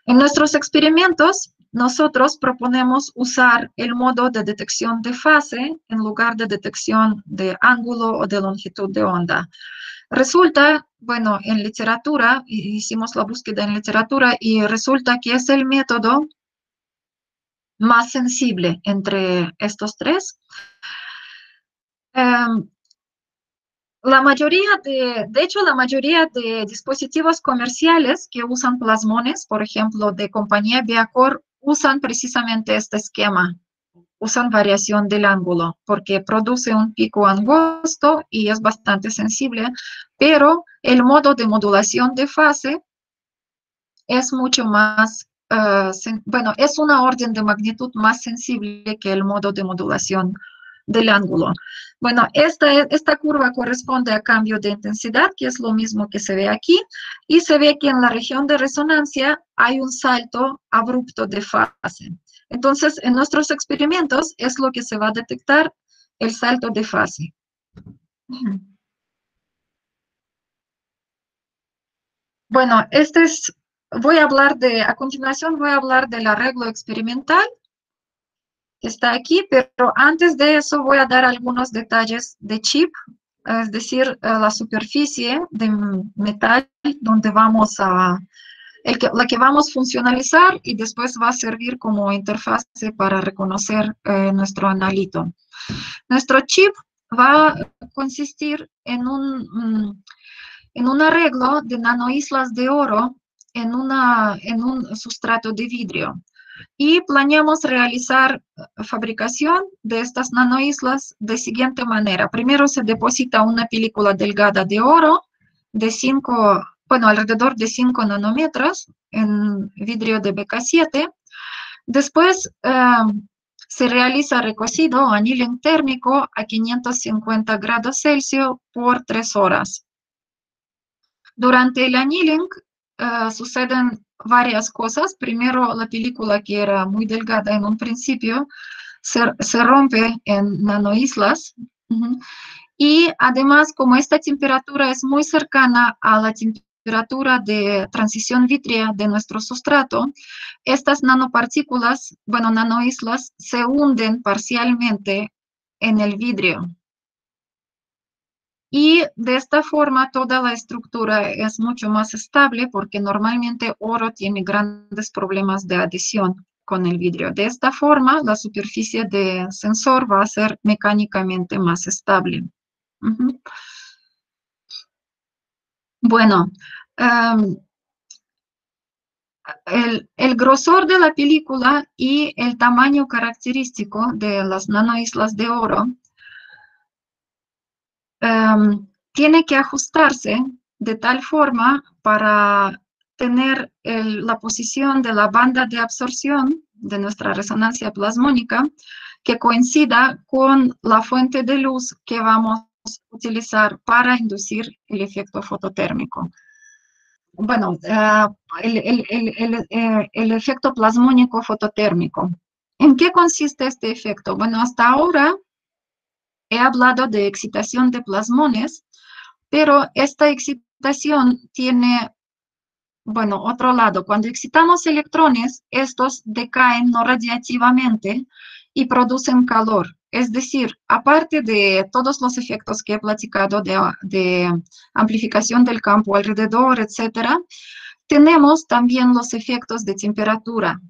En nuestros experimentos, nosotros proponemos usar el modo de detección de fase en lugar de detección de ángulo o de longitud de onda. Resulta, bueno, en literatura, hicimos la búsqueda en literatura y resulta que es el método más sensible entre estos tres. La mayoría de dispositivos comerciales que usan plasmones, por ejemplo, de compañía Viacor, usan precisamente este esquema, usan variación del ángulo, porque produce un pico angosto y es bastante sensible, pero el modo de modulación de fase es mucho más, es una orden de magnitud más sensible que el modo de modulación del ángulo. Bueno, esta curva corresponde a cambio de intensidad, que es lo mismo que se ve aquí, y se ve que en la región de resonancia hay un salto abrupto de fase. Entonces, en nuestros experimentos es lo que se va a detectar, el salto de fase. Bueno, a continuación voy a hablar del arreglo experimental que está aquí, pero antes de eso voy a dar algunos detalles de chip, es decir, la superficie de metal donde la que vamos a funcionalizar, y después va a servir como interfase para reconocer nuestro analito. Nuestro chip va a consistir en un arreglo de nanoislas de oro en un sustrato de vidrio. Y planeamos realizar fabricación de estas nanoislas de siguiente manera. Primero se deposita una película delgada de oro de 5 bueno, alrededor de 5 nanómetros en vidrio de BK7. Después se realiza recocido o annealing térmico a 550 grados Celsius por 3 horas. Durante el annealing suceden varias cosas. Primero, la película, que era muy delgada en un principio, se rompe en nanoislas. Y además, como esta temperatura es muy cercana a la temperatura de transición vítrea de nuestro sustrato, estas nanopartículas, bueno, nanoislas, se hunden parcialmente en el vidrio. Y de esta forma toda la estructura es mucho más estable, porque normalmente oro tiene grandes problemas de adhesión con el vidrio. De esta forma, la superficie de sensor va a ser mecánicamente más estable. Bueno, el grosor de la película y el tamaño característico de las nanoislas de oro tiene que ajustarse de tal forma para tener la posición de la banda de absorción de nuestra resonancia plasmónica que coincida con la fuente de luz que vamos a utilizar para inducir el efecto fototérmico. Bueno, el efecto plasmónico fototérmico. ¿En qué consiste este efecto? Bueno, hasta ahora he hablado de excitación de plasmones, pero esta excitación tiene, bueno, otro lado. Cuando excitamos electrones, estos decaen no radiativamente y producen calor. Es decir, aparte de todos los efectos que he platicado de amplificación del campo alrededor, etcétera, tenemos también los efectos de temperatura.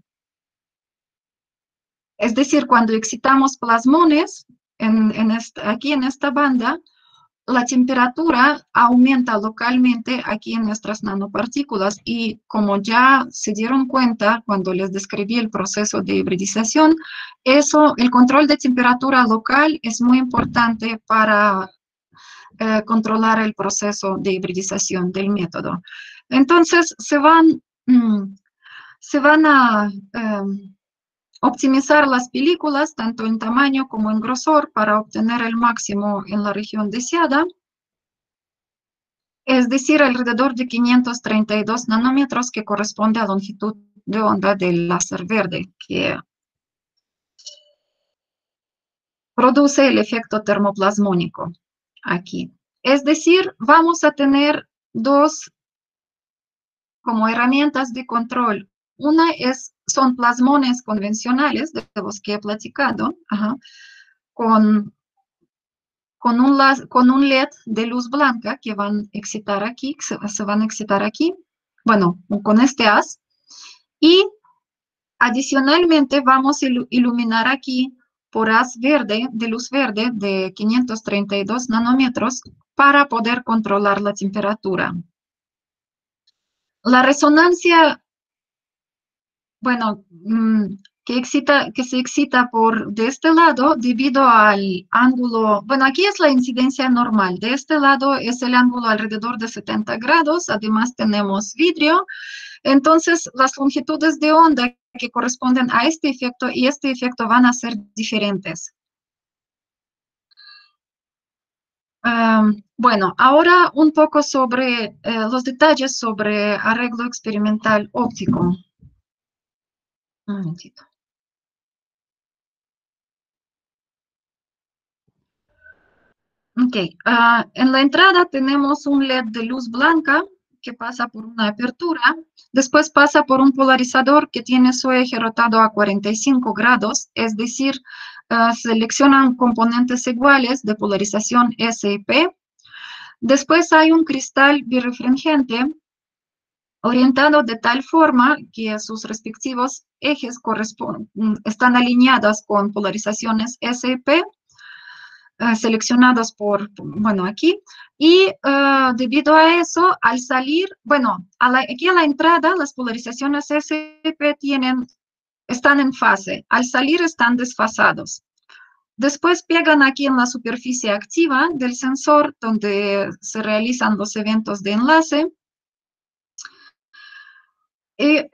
Es decir, cuando excitamos plasmones, aquí en esta banda, la temperatura aumenta localmente aquí en nuestras nanopartículas, y como ya se dieron cuenta cuando les describí el proceso de hibridización, el control de temperatura local es muy importante para controlar el proceso de hibridización del método. Entonces, se van a optimizar las películas tanto en tamaño como en grosor para obtener el máximo en la región deseada, es decir, alrededor de 532 nanómetros, que corresponde a la longitud de onda del láser verde, que produce el efecto termoplasmónico aquí. Es decir, vamos a tener dos como herramientas de control. Una son plasmones convencionales, de los que he platicado, con un LED de luz blanca que van a excitar aquí, se van a excitar aquí, bueno, con este haz. Y adicionalmente vamos a iluminar aquí por haz verde, de luz verde de 532 nanómetros, para poder controlar la temperatura. La resonancia, bueno, que se excita de este lado debido al ángulo. Bueno, aquí es la incidencia normal. De este lado es el ángulo alrededor de 70 grados. Además tenemos vidrio. Entonces, las longitudes de onda que corresponden a este efecto y este efecto van a ser diferentes. Bueno, ahora un poco sobre los detalles sobre arreglo experimental óptico. Un momentito. Ok, en la entrada tenemos un LED de luz blanca que pasa por una apertura, después pasa por un polarizador que tiene su eje rotado a 45 grados, es decir, seleccionan componentes iguales de polarización S y P. Después hay un cristal birrefringente orientado de tal forma que sus respectivos ejes están alineados con polarizaciones S y P, seleccionados bueno, aquí, y debido a eso, al salir, bueno, aquí a la entrada, las polarizaciones SP están en fase, al salir están desfasados. Después pegan aquí en la superficie activa del sensor, donde se realizan los eventos de enlace, Y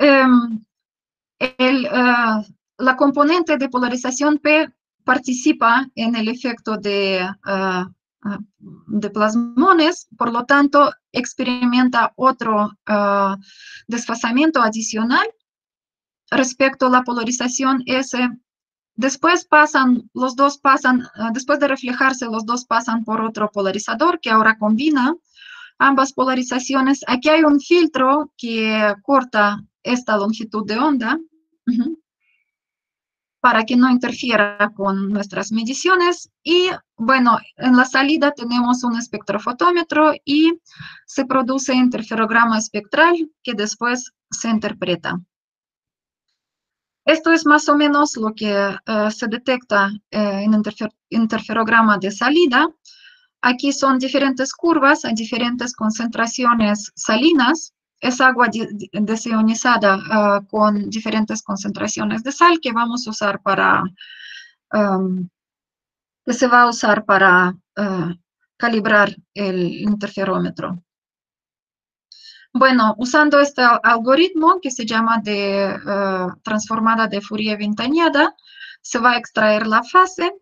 la componente de polarización P participa en el efecto de plasmones, por lo tanto, experimenta otro desfasamiento adicional respecto a la polarización S. Después después de reflejarse, los dos pasan por otro polarizador que ahora combina ambas polarizaciones. Aquí hay un filtro que corta esta longitud de onda para que no interfiera con nuestras mediciones. Y bueno, en la salida tenemos un espectrofotómetro y se produce interferograma espectral que después se interpreta. Esto es más o menos lo que se detecta en interferograma de salida. Aquí son diferentes curvas a diferentes concentraciones salinas. Es agua desionizada con diferentes concentraciones de sal que vamos a usar que se va a usar para calibrar el interferómetro. Bueno, usando este algoritmo que se llama de transformada de Fourier-Ventagnada, se va a extraer la fase.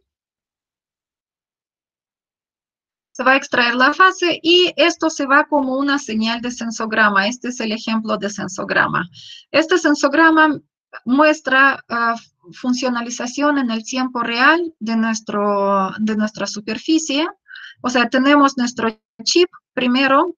Se va a extraer la fase y esto se va como una señal de sensograma. Este es el ejemplo de sensograma. Este sensograma muestra funcionalización en el tiempo real de nuestra superficie. O sea, tenemos nuestro chip primero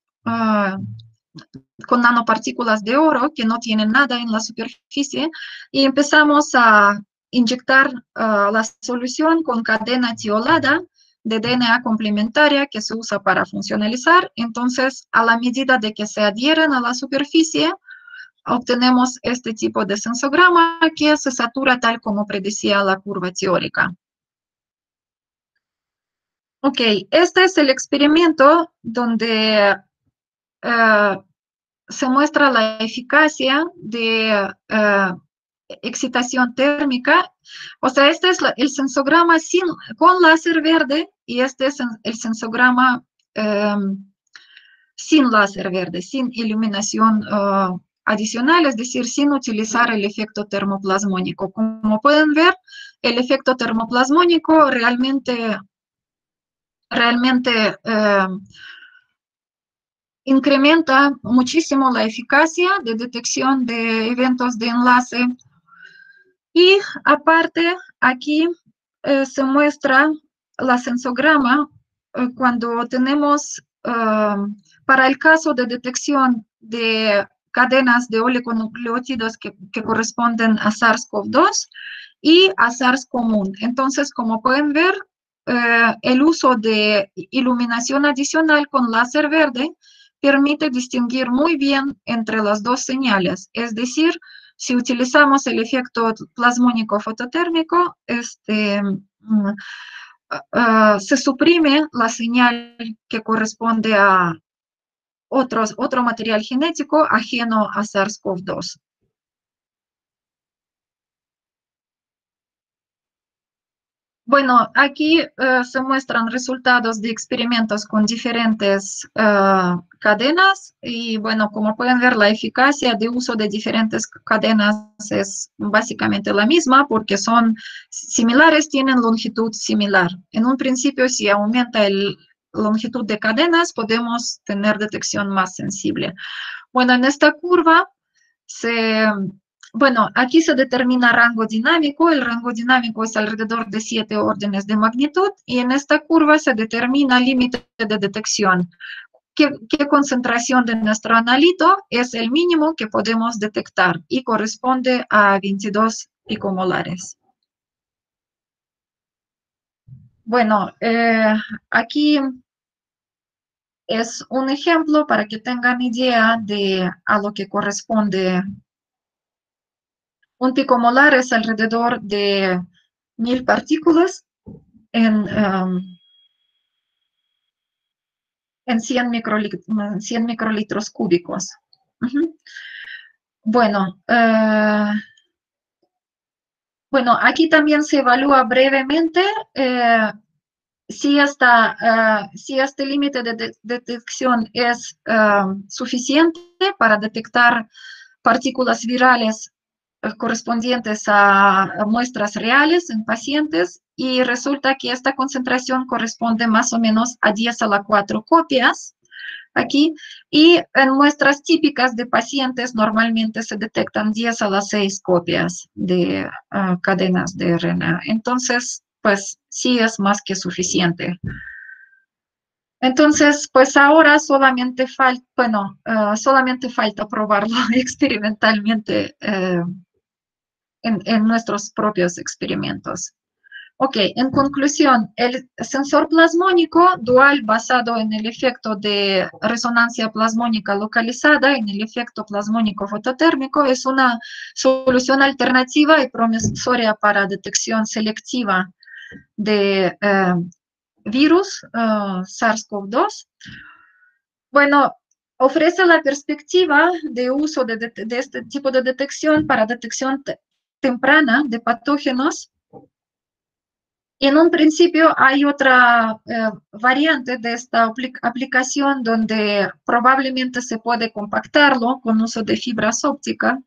con nanopartículas de oro que no tienen nada en la superficie y empezamos a inyectar la solución con cadena tiolada de DNA complementaria que se usa para funcionalizar. Entonces, a la medida de que se adhieren a la superficie, obtenemos este tipo de sensograma que se satura tal como predecía la curva teórica. Ok, este es el experimento donde se muestra la eficacia de excitación térmica. O sea, este es el sensograma con láser verde y este es el sensograma sin láser verde, sin iluminación adicional, es decir, sin utilizar el efecto termoplasmónico. Como pueden ver, el efecto termoplasmónico realmente incrementa muchísimo la eficacia de detección de eventos de enlace. Y aparte, aquí se muestra la sensograma cuando tenemos, para el caso de detección de cadenas de oligonucleótidos que corresponden a SARS-CoV-2 y a SARS común. Entonces, como pueden ver, el uso de iluminación adicional con láser verde permite distinguir muy bien entre las dos señales. Es decir, si utilizamos el efecto plasmónico fototérmico, se suprime la señal que corresponde a otro material genético ajeno a SARS-CoV-2. Bueno, aquí se muestran resultados de experimentos con diferentes cadenas y bueno, como pueden ver, la eficacia de uso de diferentes cadenas es básicamente la misma porque son similares, tienen longitud similar. En un principio, si aumenta la longitud de cadenas, podemos tener detección más sensible. Bueno, en esta curva bueno, aquí se determina rango dinámico. El rango dinámico es alrededor de 7 órdenes de magnitud y en esta curva se determina límite de detección. ¿Qué concentración de nuestro analito es el mínimo que podemos detectar? Y corresponde a 22 picomolares. Bueno, aquí es un ejemplo para que tengan idea de a lo que corresponde. Un picomolar es alrededor de 1000 partículas en, en 100 microlitros cúbicos. Bueno, bueno, aquí también se evalúa brevemente si este límite de detección es suficiente para detectar partículas virales correspondientes a muestras reales en pacientes y resulta que esta concentración corresponde más o menos a 10 a la 4 copias aquí, y en muestras típicas de pacientes normalmente se detectan 10 a las 6 copias de cadenas de RNA. Entonces, pues sí es más que suficiente. Entonces, pues ahora solamente falta, bueno, solamente falta probarlo experimentalmente en nuestros propios experimentos. Ok, en conclusión, el sensor plasmónico dual basado en el efecto de resonancia plasmónica localizada, en el efecto plasmónico fototérmico, es una solución alternativa y promisoria para detección selectiva de virus SARS-CoV-2. Bueno, ofrece la perspectiva de uso de este tipo de detección para detección temprana de patógenos. Y en un principio hay otra variante de esta aplicación donde probablemente se puede compactarlo con uso de fibras ópticas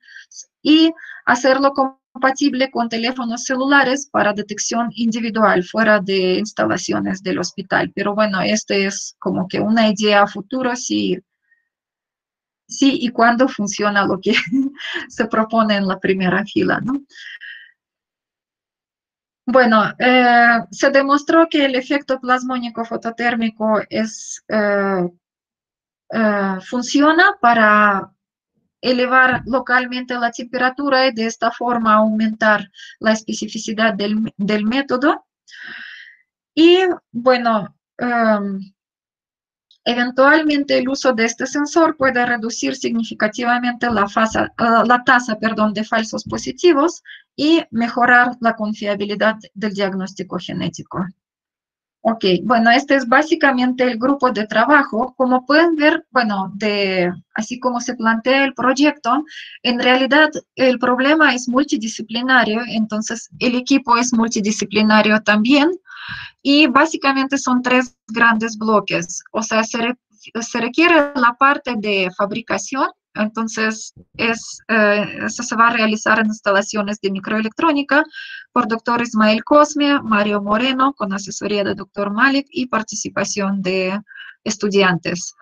y hacerlo compatible con teléfonos celulares para detección individual fuera de instalaciones del hospital. Pero bueno, este es como que una idea a futuro si y cuando funciona lo que se propone en la primera fila, ¿no? Bueno, se demostró que el efecto plasmónico fototérmico funciona para elevar localmente la temperatura y de esta forma aumentar la especificidad del método. Y bueno, eventualmente el uso de este sensor puede reducir significativamente la tasa de falsos positivos y mejorar la confiabilidad del diagnóstico genético. Ok, bueno, este es básicamente el grupo de trabajo. Como pueden ver, bueno, así como se plantea el proyecto, en realidad el problema es multidisciplinario, entonces el equipo es multidisciplinario también. Y básicamente son tres grandes bloques. O sea, se requiere la parte de fabricación, entonces eso se va a realizar en instalaciones de microelectrónica por doctor Ismael Cosme, Mario Moreno, con asesoría de doctor Malik y participación de estudiantes,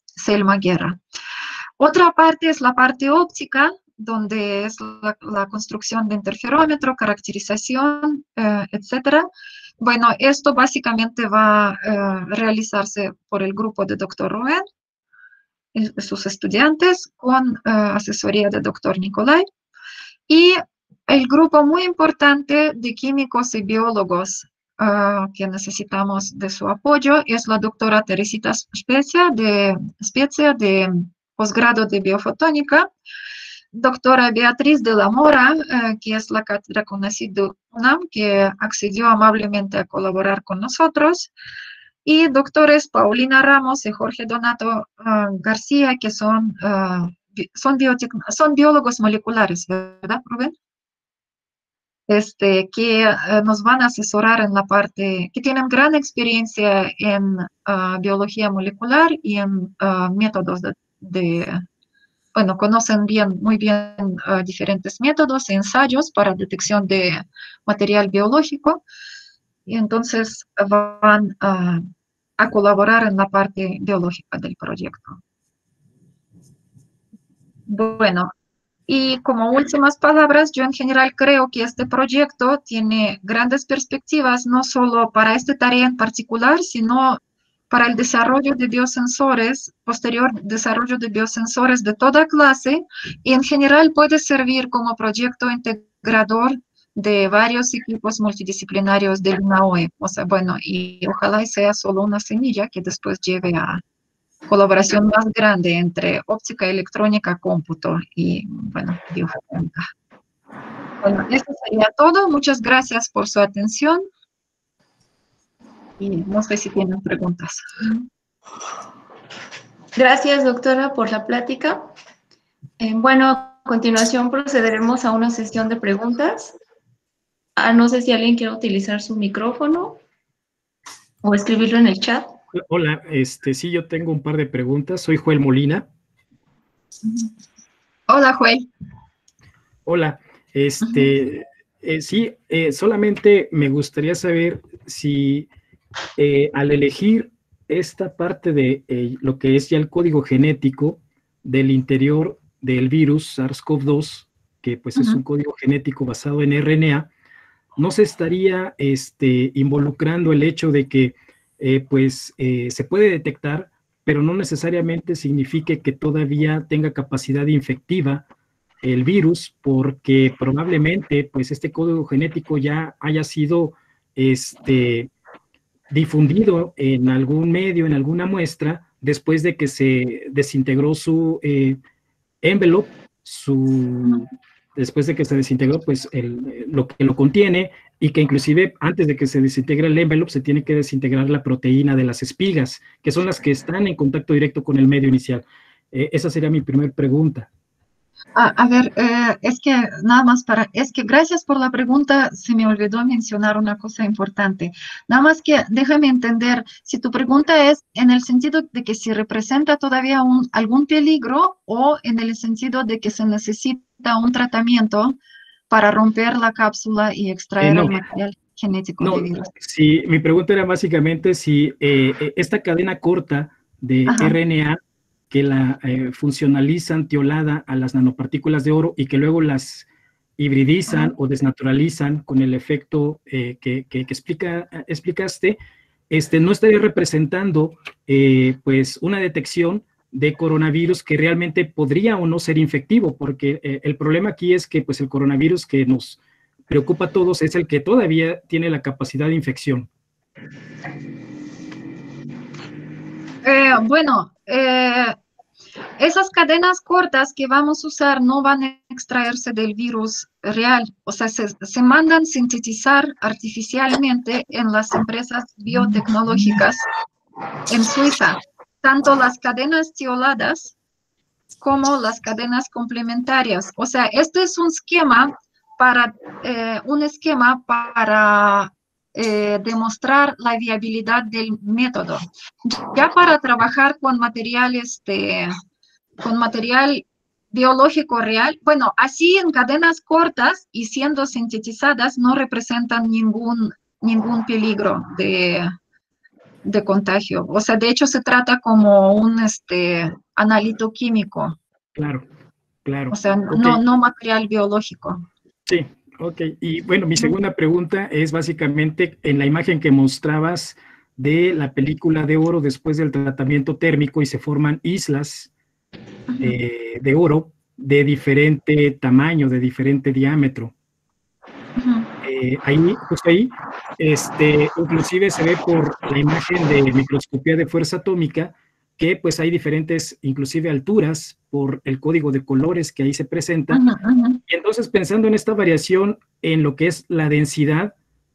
Selma Guerra. Otra parte es la parte óptica, donde es la construcción de interferómetro, caracterización, etcétera. Bueno, esto básicamente va a realizarse por el grupo de Dr. Rubén y sus estudiantes con asesoría de Dr. Nicolai. Y el grupo muy importante de químicos y biólogos que necesitamos de su apoyo es la doctora Teresita Spezia de posgrado de biofotónica, doctora Beatriz de la Mora, que es la cátedra conocida UNAM, que accedió amablemente a colaborar con nosotros, y doctores Paulina Ramos y Jorge Donato García, que son biólogos moleculares, ¿verdad, Rubén? Que nos van a asesorar en la parte, que tienen gran experiencia en biología molecular y en métodos bueno, conocen muy bien diferentes métodos e ensayos para detección de material biológico, y entonces van a colaborar en la parte biológica del proyecto. Bueno, y como últimas palabras, yo en general creo que este proyecto tiene grandes perspectivas, no solo para esta tarea en particular, sino para el desarrollo de biosensores, posterior desarrollo de biosensores de toda clase, y en general puede servir como proyecto integrador de varios equipos multidisciplinarios del UNAOE. O sea, bueno, y ojalá sea solo una semilla que después lleve a colaboración más grande entre óptica, electrónica, cómputo y, bueno, biofotónica. Bueno, eso sería todo. Muchas gracias por su atención y no sé si tienen preguntas. Gracias, doctora, por la plática. Bueno, a continuación procederemos a una sesión de preguntas. No sé si alguien quiere utilizar su micrófono o escribirlo en el chat. Hola, sí, yo tengo un par de preguntas. Soy Joel Molina. Hola, Joel. Hola, Ujú, sí, solamente me gustaría saber si al elegir esta parte de lo que es ya el código genético del interior del virus SARS-CoV-2, que pues es un ujú. código genético basado en RNA, ¿no se estaría involucrando el hecho de que se puede detectar, pero no necesariamente signifique que todavía tenga capacidad infectiva el virus, porque probablemente pues este código genético ya haya sido este, difundido en algún medio, en alguna muestra, después de que se desintegró su envelope, Ujú. después de que se desintegró, pues lo que lo contiene, y que inclusive antes de que se desintegre el envelope se tiene que desintegrar la proteína de las espigas, que son las que están en contacto directo con el medio inicial. Esa sería mi primera pregunta. A ver, es que nada más es que gracias por la pregunta, se me olvidó mencionar una cosa importante. Nada más que déjame entender, si tu pregunta es en el sentido de que si representa todavía algún peligro o en el sentido de que se necesita un tratamiento para romper la cápsula y extraer No, el material genético de no, virus. si mi pregunta era básicamente si esta cadena corta de Ajá. RNA que la funcionalizan tiolada a las nanopartículas de oro y que luego las Ajá. hibridizan o desnaturalizan con el efecto explicaste, no estaría representando pues una detección de coronavirus que realmente podría o no ser infectivo, porque el problema aquí es que pues el coronavirus que nos preocupa a todos es el que todavía tiene la capacidad de infección. Bueno, esas cadenas cortas que vamos a usar no van a extraerse del virus real, o sea, se mandan sintetizar artificialmente en las empresas biotecnológicas en Suiza, tanto las cadenas tioladas como las cadenas complementarias. O sea, este es un esquema para demostrar la viabilidad del método. Ya para trabajar con material biológico real, bueno, así en cadenas cortas y siendo sintetizadas no representan ningún peligro de contagio. O sea, de hecho se trata como un analito químico, Claro, o claro. sea, Ok, no material biológico. sí, ok. Y bueno, mi Ujú, segunda pregunta es básicamente en la imagen que mostrabas de la película de oro después del tratamiento térmico y se forman islas ujú, de oro de diferente tamaño, de diferente diámetro. ujú. Ahí, justo ahí, inclusive se ve por la imagen de microscopía de fuerza atómica que pues hay diferentes, inclusive alturas por el código de colores que ahí se presenta. Ujú, ujú, Y entonces pensando en esta variación en lo que es la densidad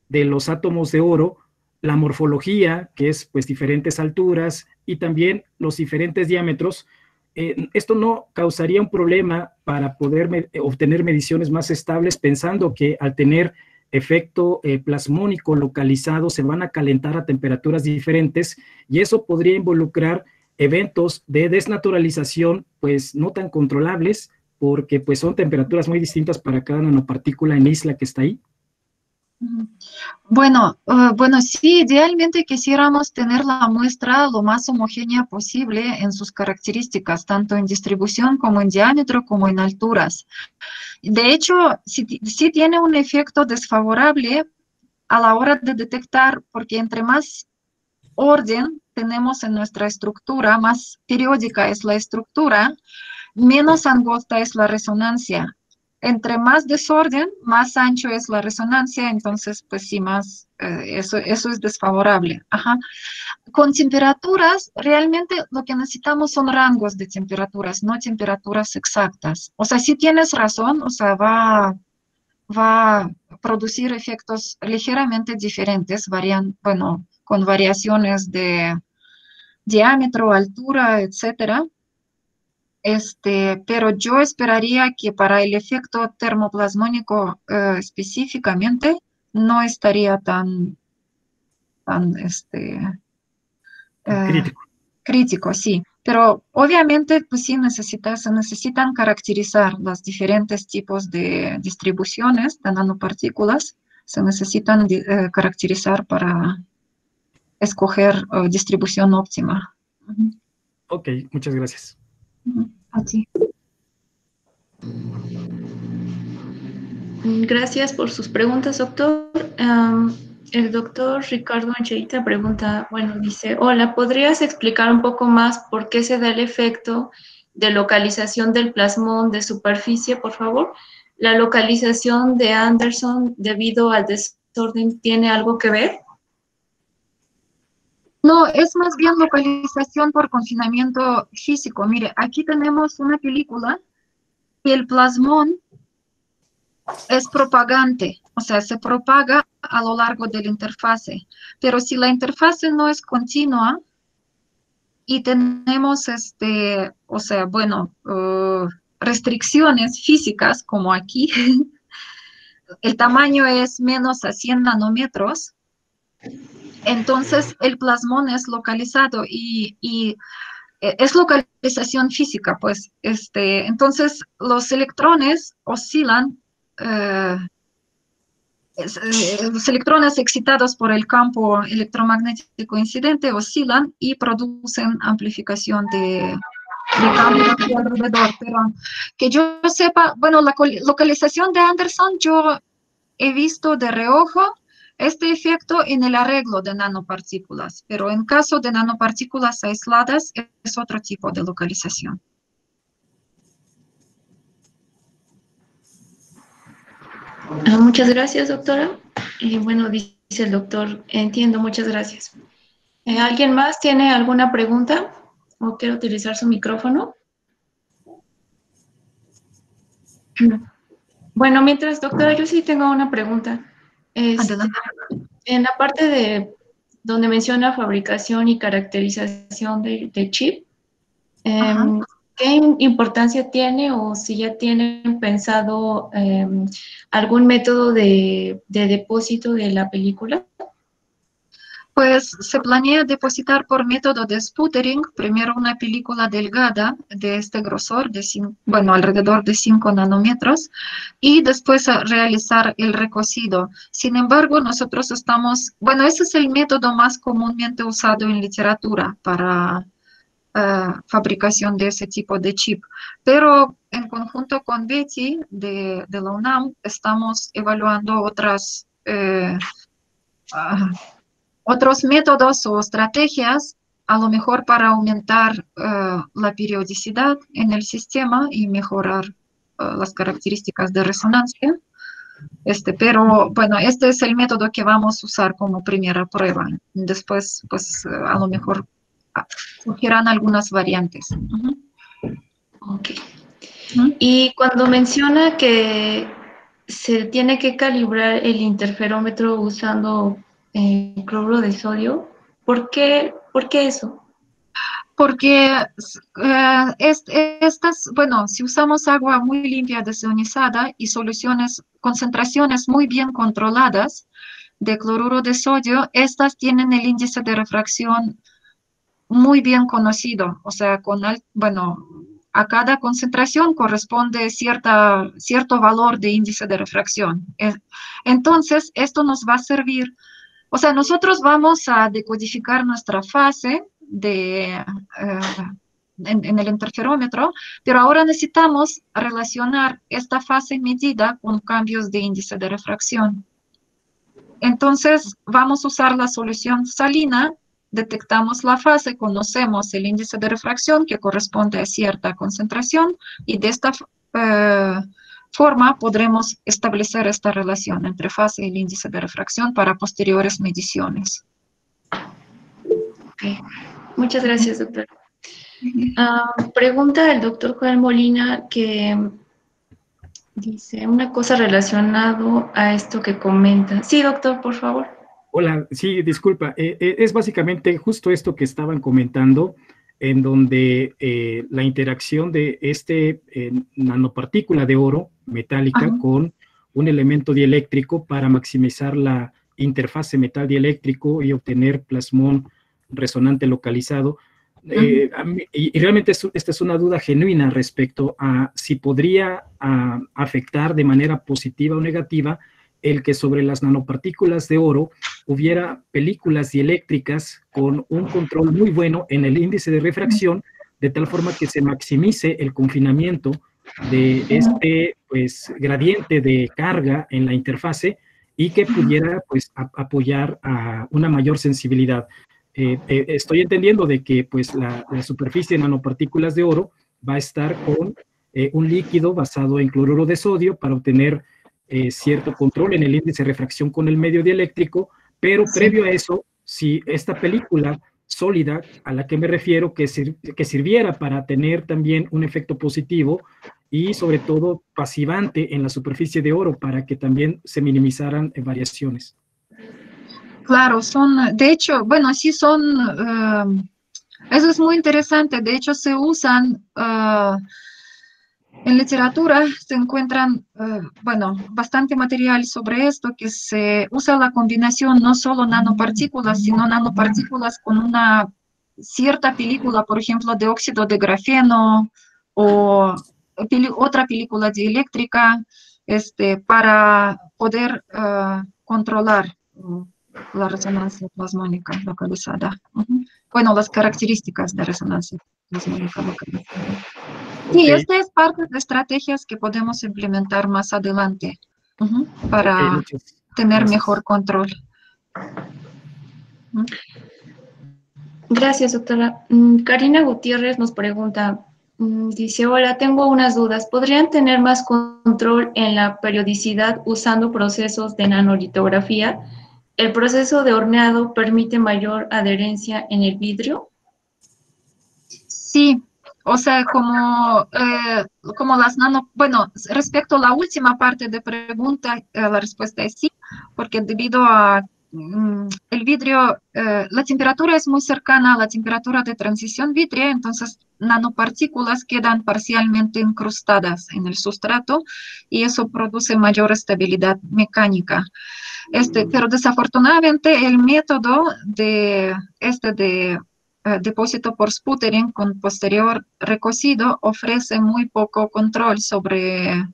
de los átomos de oro, la morfología, que es pues diferentes alturas y también los diferentes diámetros, esto no causaría un problema para poder obtener mediciones más estables, pensando que al tener efecto plasmónico localizado se van a calentar a temperaturas diferentes y eso podría involucrar eventos de desnaturalización pues no tan controlables porque pues son temperaturas muy distintas para cada nanopartícula en isla que está ahí. ujú. Bueno, sí, idealmente quisiéramos tener la muestra lo más homogénea posible en sus características, tanto en distribución como en diámetro como en alturas. De hecho, sí tiene un efecto desfavorable a la hora de detectar, porque entre más orden tenemos en nuestra estructura, más periódica es la estructura, menos angosta es la resonancia. Entre más desorden, más ancho es la resonancia, entonces, pues sí, eso es desfavorable. Ajá. Con temperaturas, realmente lo que necesitamos son rangos de temperaturas, no temperaturas exactas. O sea, sí tienes razón, o sea, va a producir efectos ligeramente diferentes, bueno, con variaciones de diámetro, altura, etcétera. Pero yo esperaría que para el efecto termoplasmónico específicamente no estaría tan eh, Crítico. crítico, sí. Pero obviamente, pues sí, se necesitan caracterizar los diferentes tipos de distribuciones de nanopartículas, se necesitan caracterizar para escoger distribución óptima. Ujú, Ok, muchas gracias. ujú. Así. Gracias por sus preguntas, doctor. El doctor Ricardo Ancheita pregunta, bueno, dice, hola, ¿podrías explicar un poco más por qué se da el efecto de localización del plasmón de superficie, por favor? ¿La localización de Anderson debido al desorden tiene algo que ver? No, es más bien localización por confinamiento físico. Mire, aquí tenemos una película y el plasmón es propagante, o sea, se propaga a lo largo de la interfase. Pero si la interfase no es continua y tenemos, o sea, bueno, restricciones físicas como aquí, el tamaño es menos a 100 nanómetros, entonces el plasmón es localizado y es localización física, pues, entonces los electrones oscilan, eh, los electrones excitados por el campo electromagnético incidente oscilan y producen amplificación de campo aquí alrededor. Pero que yo sepa, bueno, la localización de Anderson yo he visto de reojo este efecto en el arreglo de nanopartículas, pero en caso de nanopartículas aisladas es otro tipo de localización. Muchas gracias, doctora. Y bueno, dice el doctor, entiendo, muchas gracias. ¿Alguien más tiene alguna pregunta o quiere utilizar su micrófono? Bueno, mientras, doctora, yo sí tengo una pregunta. Adelante. En la parte de donde menciona fabricación y caracterización de chip, Ajá. ¿qué importancia tiene o si ya tienen pensado algún método de depósito de la película? Pues se planea depositar por método de sputtering primero una película delgada de este grosor, bueno, alrededor de 5 nanómetros, y después realizar el recocido. Sin embargo, nosotros bueno, ese es el método más comúnmente usado en literatura para fabricación de ese tipo de chip. Pero en conjunto con Betty de la UNAM estamos evaluando otros métodos o estrategias, a lo mejor para aumentar la periodicidad en el sistema y mejorar las características de resonancia. Pero bueno, este es el método que vamos a usar como primera prueba. Después, pues a lo mejor surgirán algunas variantes. Ujú. Ok. Ujú. Y cuando menciona que se tiene que calibrar el interferómetro usando cloruro de sodio, ¿por qué eso? Porque bueno, si usamos agua muy limpia desionizada y concentraciones muy bien controladas de cloruro de sodio, estas tienen el índice de refracción muy bien conocido, o sea, bueno, a cada concentración corresponde cierto valor de índice de refracción. Entonces, esto nos va a servir, o sea, nosotros vamos a decodificar nuestra fase en el interferómetro, pero ahora necesitamos relacionar esta fase medida con cambios de índice de refracción. Entonces, vamos a usar la solución salina, detectamos la fase, conocemos el índice de refracción que corresponde a cierta concentración y de esta forma podremos establecer esta relación entre fase y el índice de refracción para posteriores mediciones. Okay. Muchas gracias, doctor. Pregunta el doctor Joel Molina que dice una cosa relacionada a esto que comenta. Sí, doctor, por favor. Hola, sí, disculpa. Es básicamente justo esto que estaban comentando, en donde la interacción de nanopartícula de oro metálica con un elemento dieléctrico para maximizar la interfase metal dieléctrico y obtener plasmón resonante localizado. y realmente esta es una duda genuina respecto a si podría afectar de manera positiva o negativa el que sobre las nanopartículas de oro hubiera películas dieléctricas con un control muy bueno en el índice de refracción, de tal forma que se maximice el confinamiento de este pues, gradiente de carga en la interfase y que pudiera pues, apoyar a una mayor sensibilidad. Estoy entendiendo de que pues, la superficie de nanopartículas de oro va a estar con un líquido basado en cloruro de sodio para obtener cierto control en el índice de refracción con el medio dieléctrico, pero previo a eso, si esta película sólida a la que me refiero, que sirviera para tener también un efecto positivo y sobre todo pasivante en la superficie de oro para que también se minimizaran variaciones. Claro, de hecho, bueno, sí eso es muy interesante, de hecho se usan, en literatura se encuentran, bueno, bastante material sobre esto, que se usa la combinación no solo nanopartículas, sino nanopartículas con una cierta película, por ejemplo, de óxido de grafeno o otra película dieléctrica, para poder controlar la resonancia plasmónica localizada. Bueno, las características de resonancia plasmónica localizada. Sí, esta es parte de estrategias que podemos implementar más adelante para tener mejor control. Gracias, doctora. Karina Gutiérrez nos pregunta, dice, hola, tengo unas dudas. ¿Podrían tener más control en la periodicidad usando procesos de nanolitografía? ¿El proceso de horneado permite mayor adherencia en el vidrio? Sí, o sea, como las bueno, respecto a la última parte de pregunta, la respuesta es sí, porque debido a el vidrio, la temperatura es muy cercana a la temperatura de transición vitrea, entonces nanopartículas quedan parcialmente incrustadas en el sustrato y eso produce mayor estabilidad mecánica. Pero desafortunadamente el método de depósito por sputtering con posterior recocido ofrece muy poco control sobre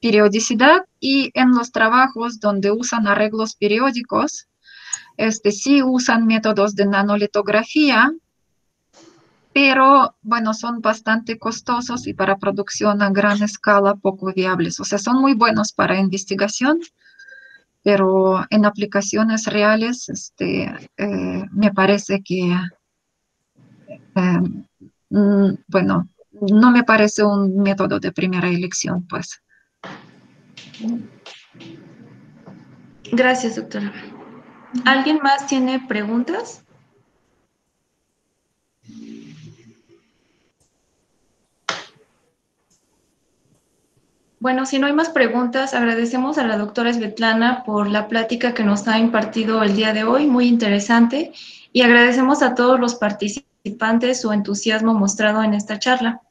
periodicidad, y en los trabajos donde usan arreglos periódicos, sí usan métodos de nanolitografía, pero bueno, son bastante costosos y para producción a gran escala poco viables. O sea, son muy buenos para investigación, pero en aplicaciones reales, me parece que, bueno, no me parece un método de primera elección, pues. Gracias, doctora. ¿Alguien más tiene preguntas? Bueno, si no hay más preguntas, agradecemos a la doctora Svetlana por la plática que nos ha impartido el día de hoy, muy interesante, y agradecemos a todos los participantes su entusiasmo mostrado en esta charla.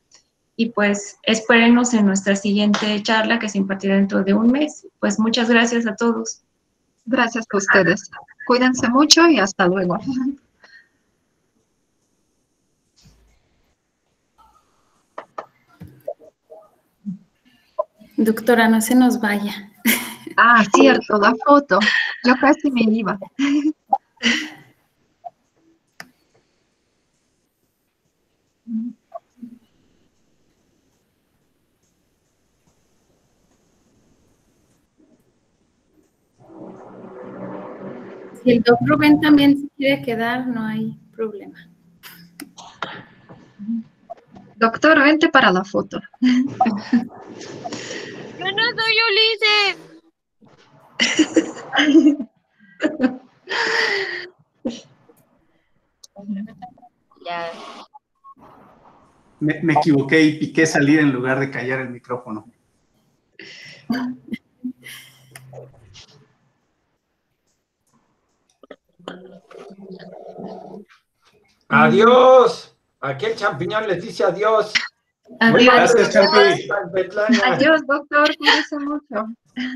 Y pues espérenos en nuestra siguiente charla que se impartirá dentro de un mes. Pues muchas gracias a todos. Gracias a ustedes. Cuídense mucho y hasta luego. Doctora, no se nos vaya. Ah, cierto, la foto. Yo casi me iba. Si el doctor Rubén también se quiere quedar, no hay problema. Doctor, vente para la foto. Yo no soy Ulises. Ya. Me equivoqué y piqué salir en lugar de callar el micrófono. Adiós. Aquí el champiñón les dice adiós. Adiós. Gracias, Champi. Adiós, doctor. Cuídese mucho.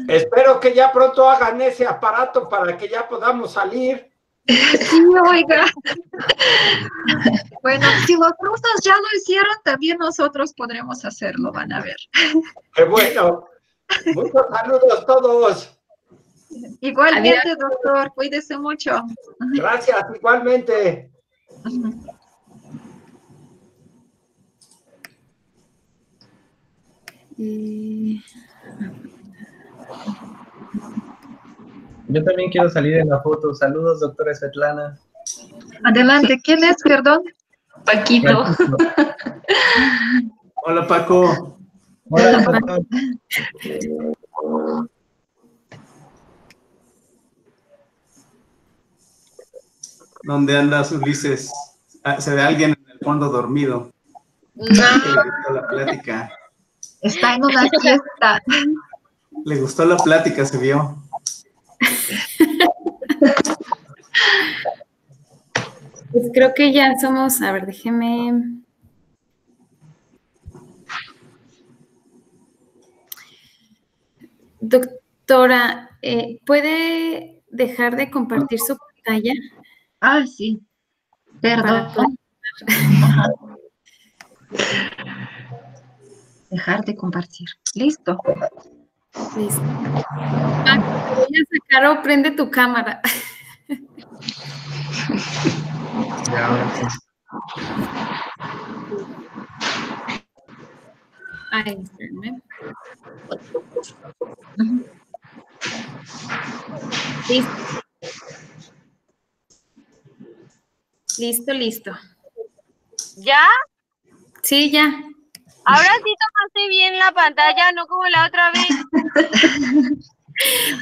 Espero que ya pronto hagan ese aparato para que ya podamos salir. Sí, oiga. Bueno, si los rusos ya lo hicieron, también nosotros podremos hacerlo, van a ver. ¡Qué bueno! Muchos saludos a todos. Igualmente, doctor, cuídese mucho. Gracias, igualmente. Yo también quiero salir en la foto. Saludos, doctora Svetlana. Adelante, ¿quién es, perdón? Paquito. Hola, Paco. Hola, doctor. ¿Dónde andas, Ulises? Ah, se ve alguien en el fondo dormido. Le gustó la plática. Está en una fiesta. Le gustó la plática, se vio. Pues creo que ya somos, a ver, déjeme. Doctora, ¿puede dejar de compartir su pantalla? Ah, sí. Perdón. Dejar de compartir. Listo. Listo. Ah, te voy a sacar o prende tu cámara. Ya, ahora sí. Ay, espérame. Listo. Listo, listo. ¿Ya? Sí, ya. Ahora sí tomaste bien la pantalla, no como la otra vez.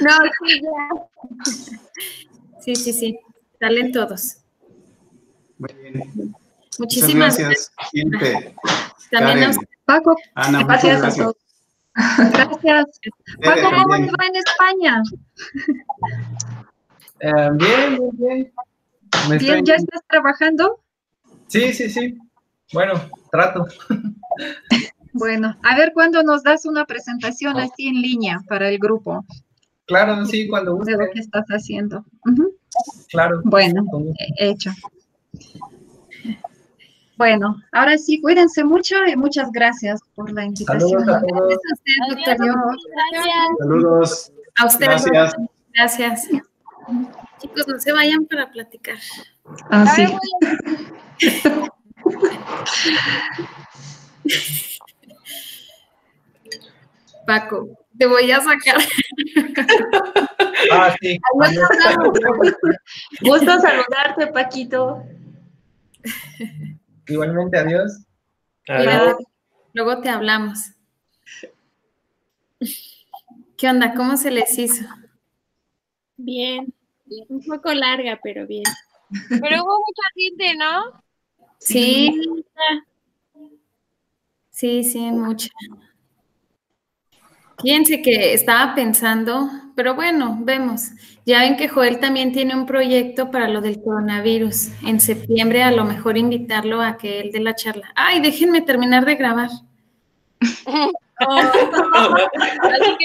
No, sí, ya. Sí, sí, sí. Salen todos. Muy bien. Muchas Muchísimas gracias. Siempre. También Karen, nos... Paco, Ana, muchas Gracias a gracias. todos. gracias. Tere, Paco, ¿cómo también. te va en España? Bien, bien, bien. Me Bien, estoy- ¿ya estás trabajando? Sí, sí, sí. Bueno, trato. Bueno, a ver cuándo nos das una presentación así en línea para el grupo Claro, sí, cuando de guste. lo que estás haciendo. Ujú. Claro. Bueno, Con gusto. hecho. Bueno, ahora sí, cuídense mucho y muchas gracias por la invitación. Saludos a todos. Gracias a usted, doctor. Adiós. Gracias. Saludos. A usted. Gracias. Gracias. Chicos, no se vayan para platicar. Ah, sí. Paco, te voy a sacar. Ah, sí. Adiós, hablamos. Gusto saludarte, Paquito. Igualmente, adiós. Cuídate. Luego te hablamos. ¿Qué onda? ¿Cómo se les hizo? Bien, un poco larga, pero bien. Pero hubo mucha gente, ¿no? Sí. Sí, sí, mucha. Fíjense que estaba pensando, pero bueno, vemos. Ya ven que Joel también tiene un proyecto para lo del coronavirus. En septiembre a lo mejor invitarlo a que él dé la charla. Ay, déjenme terminar de grabar. Así que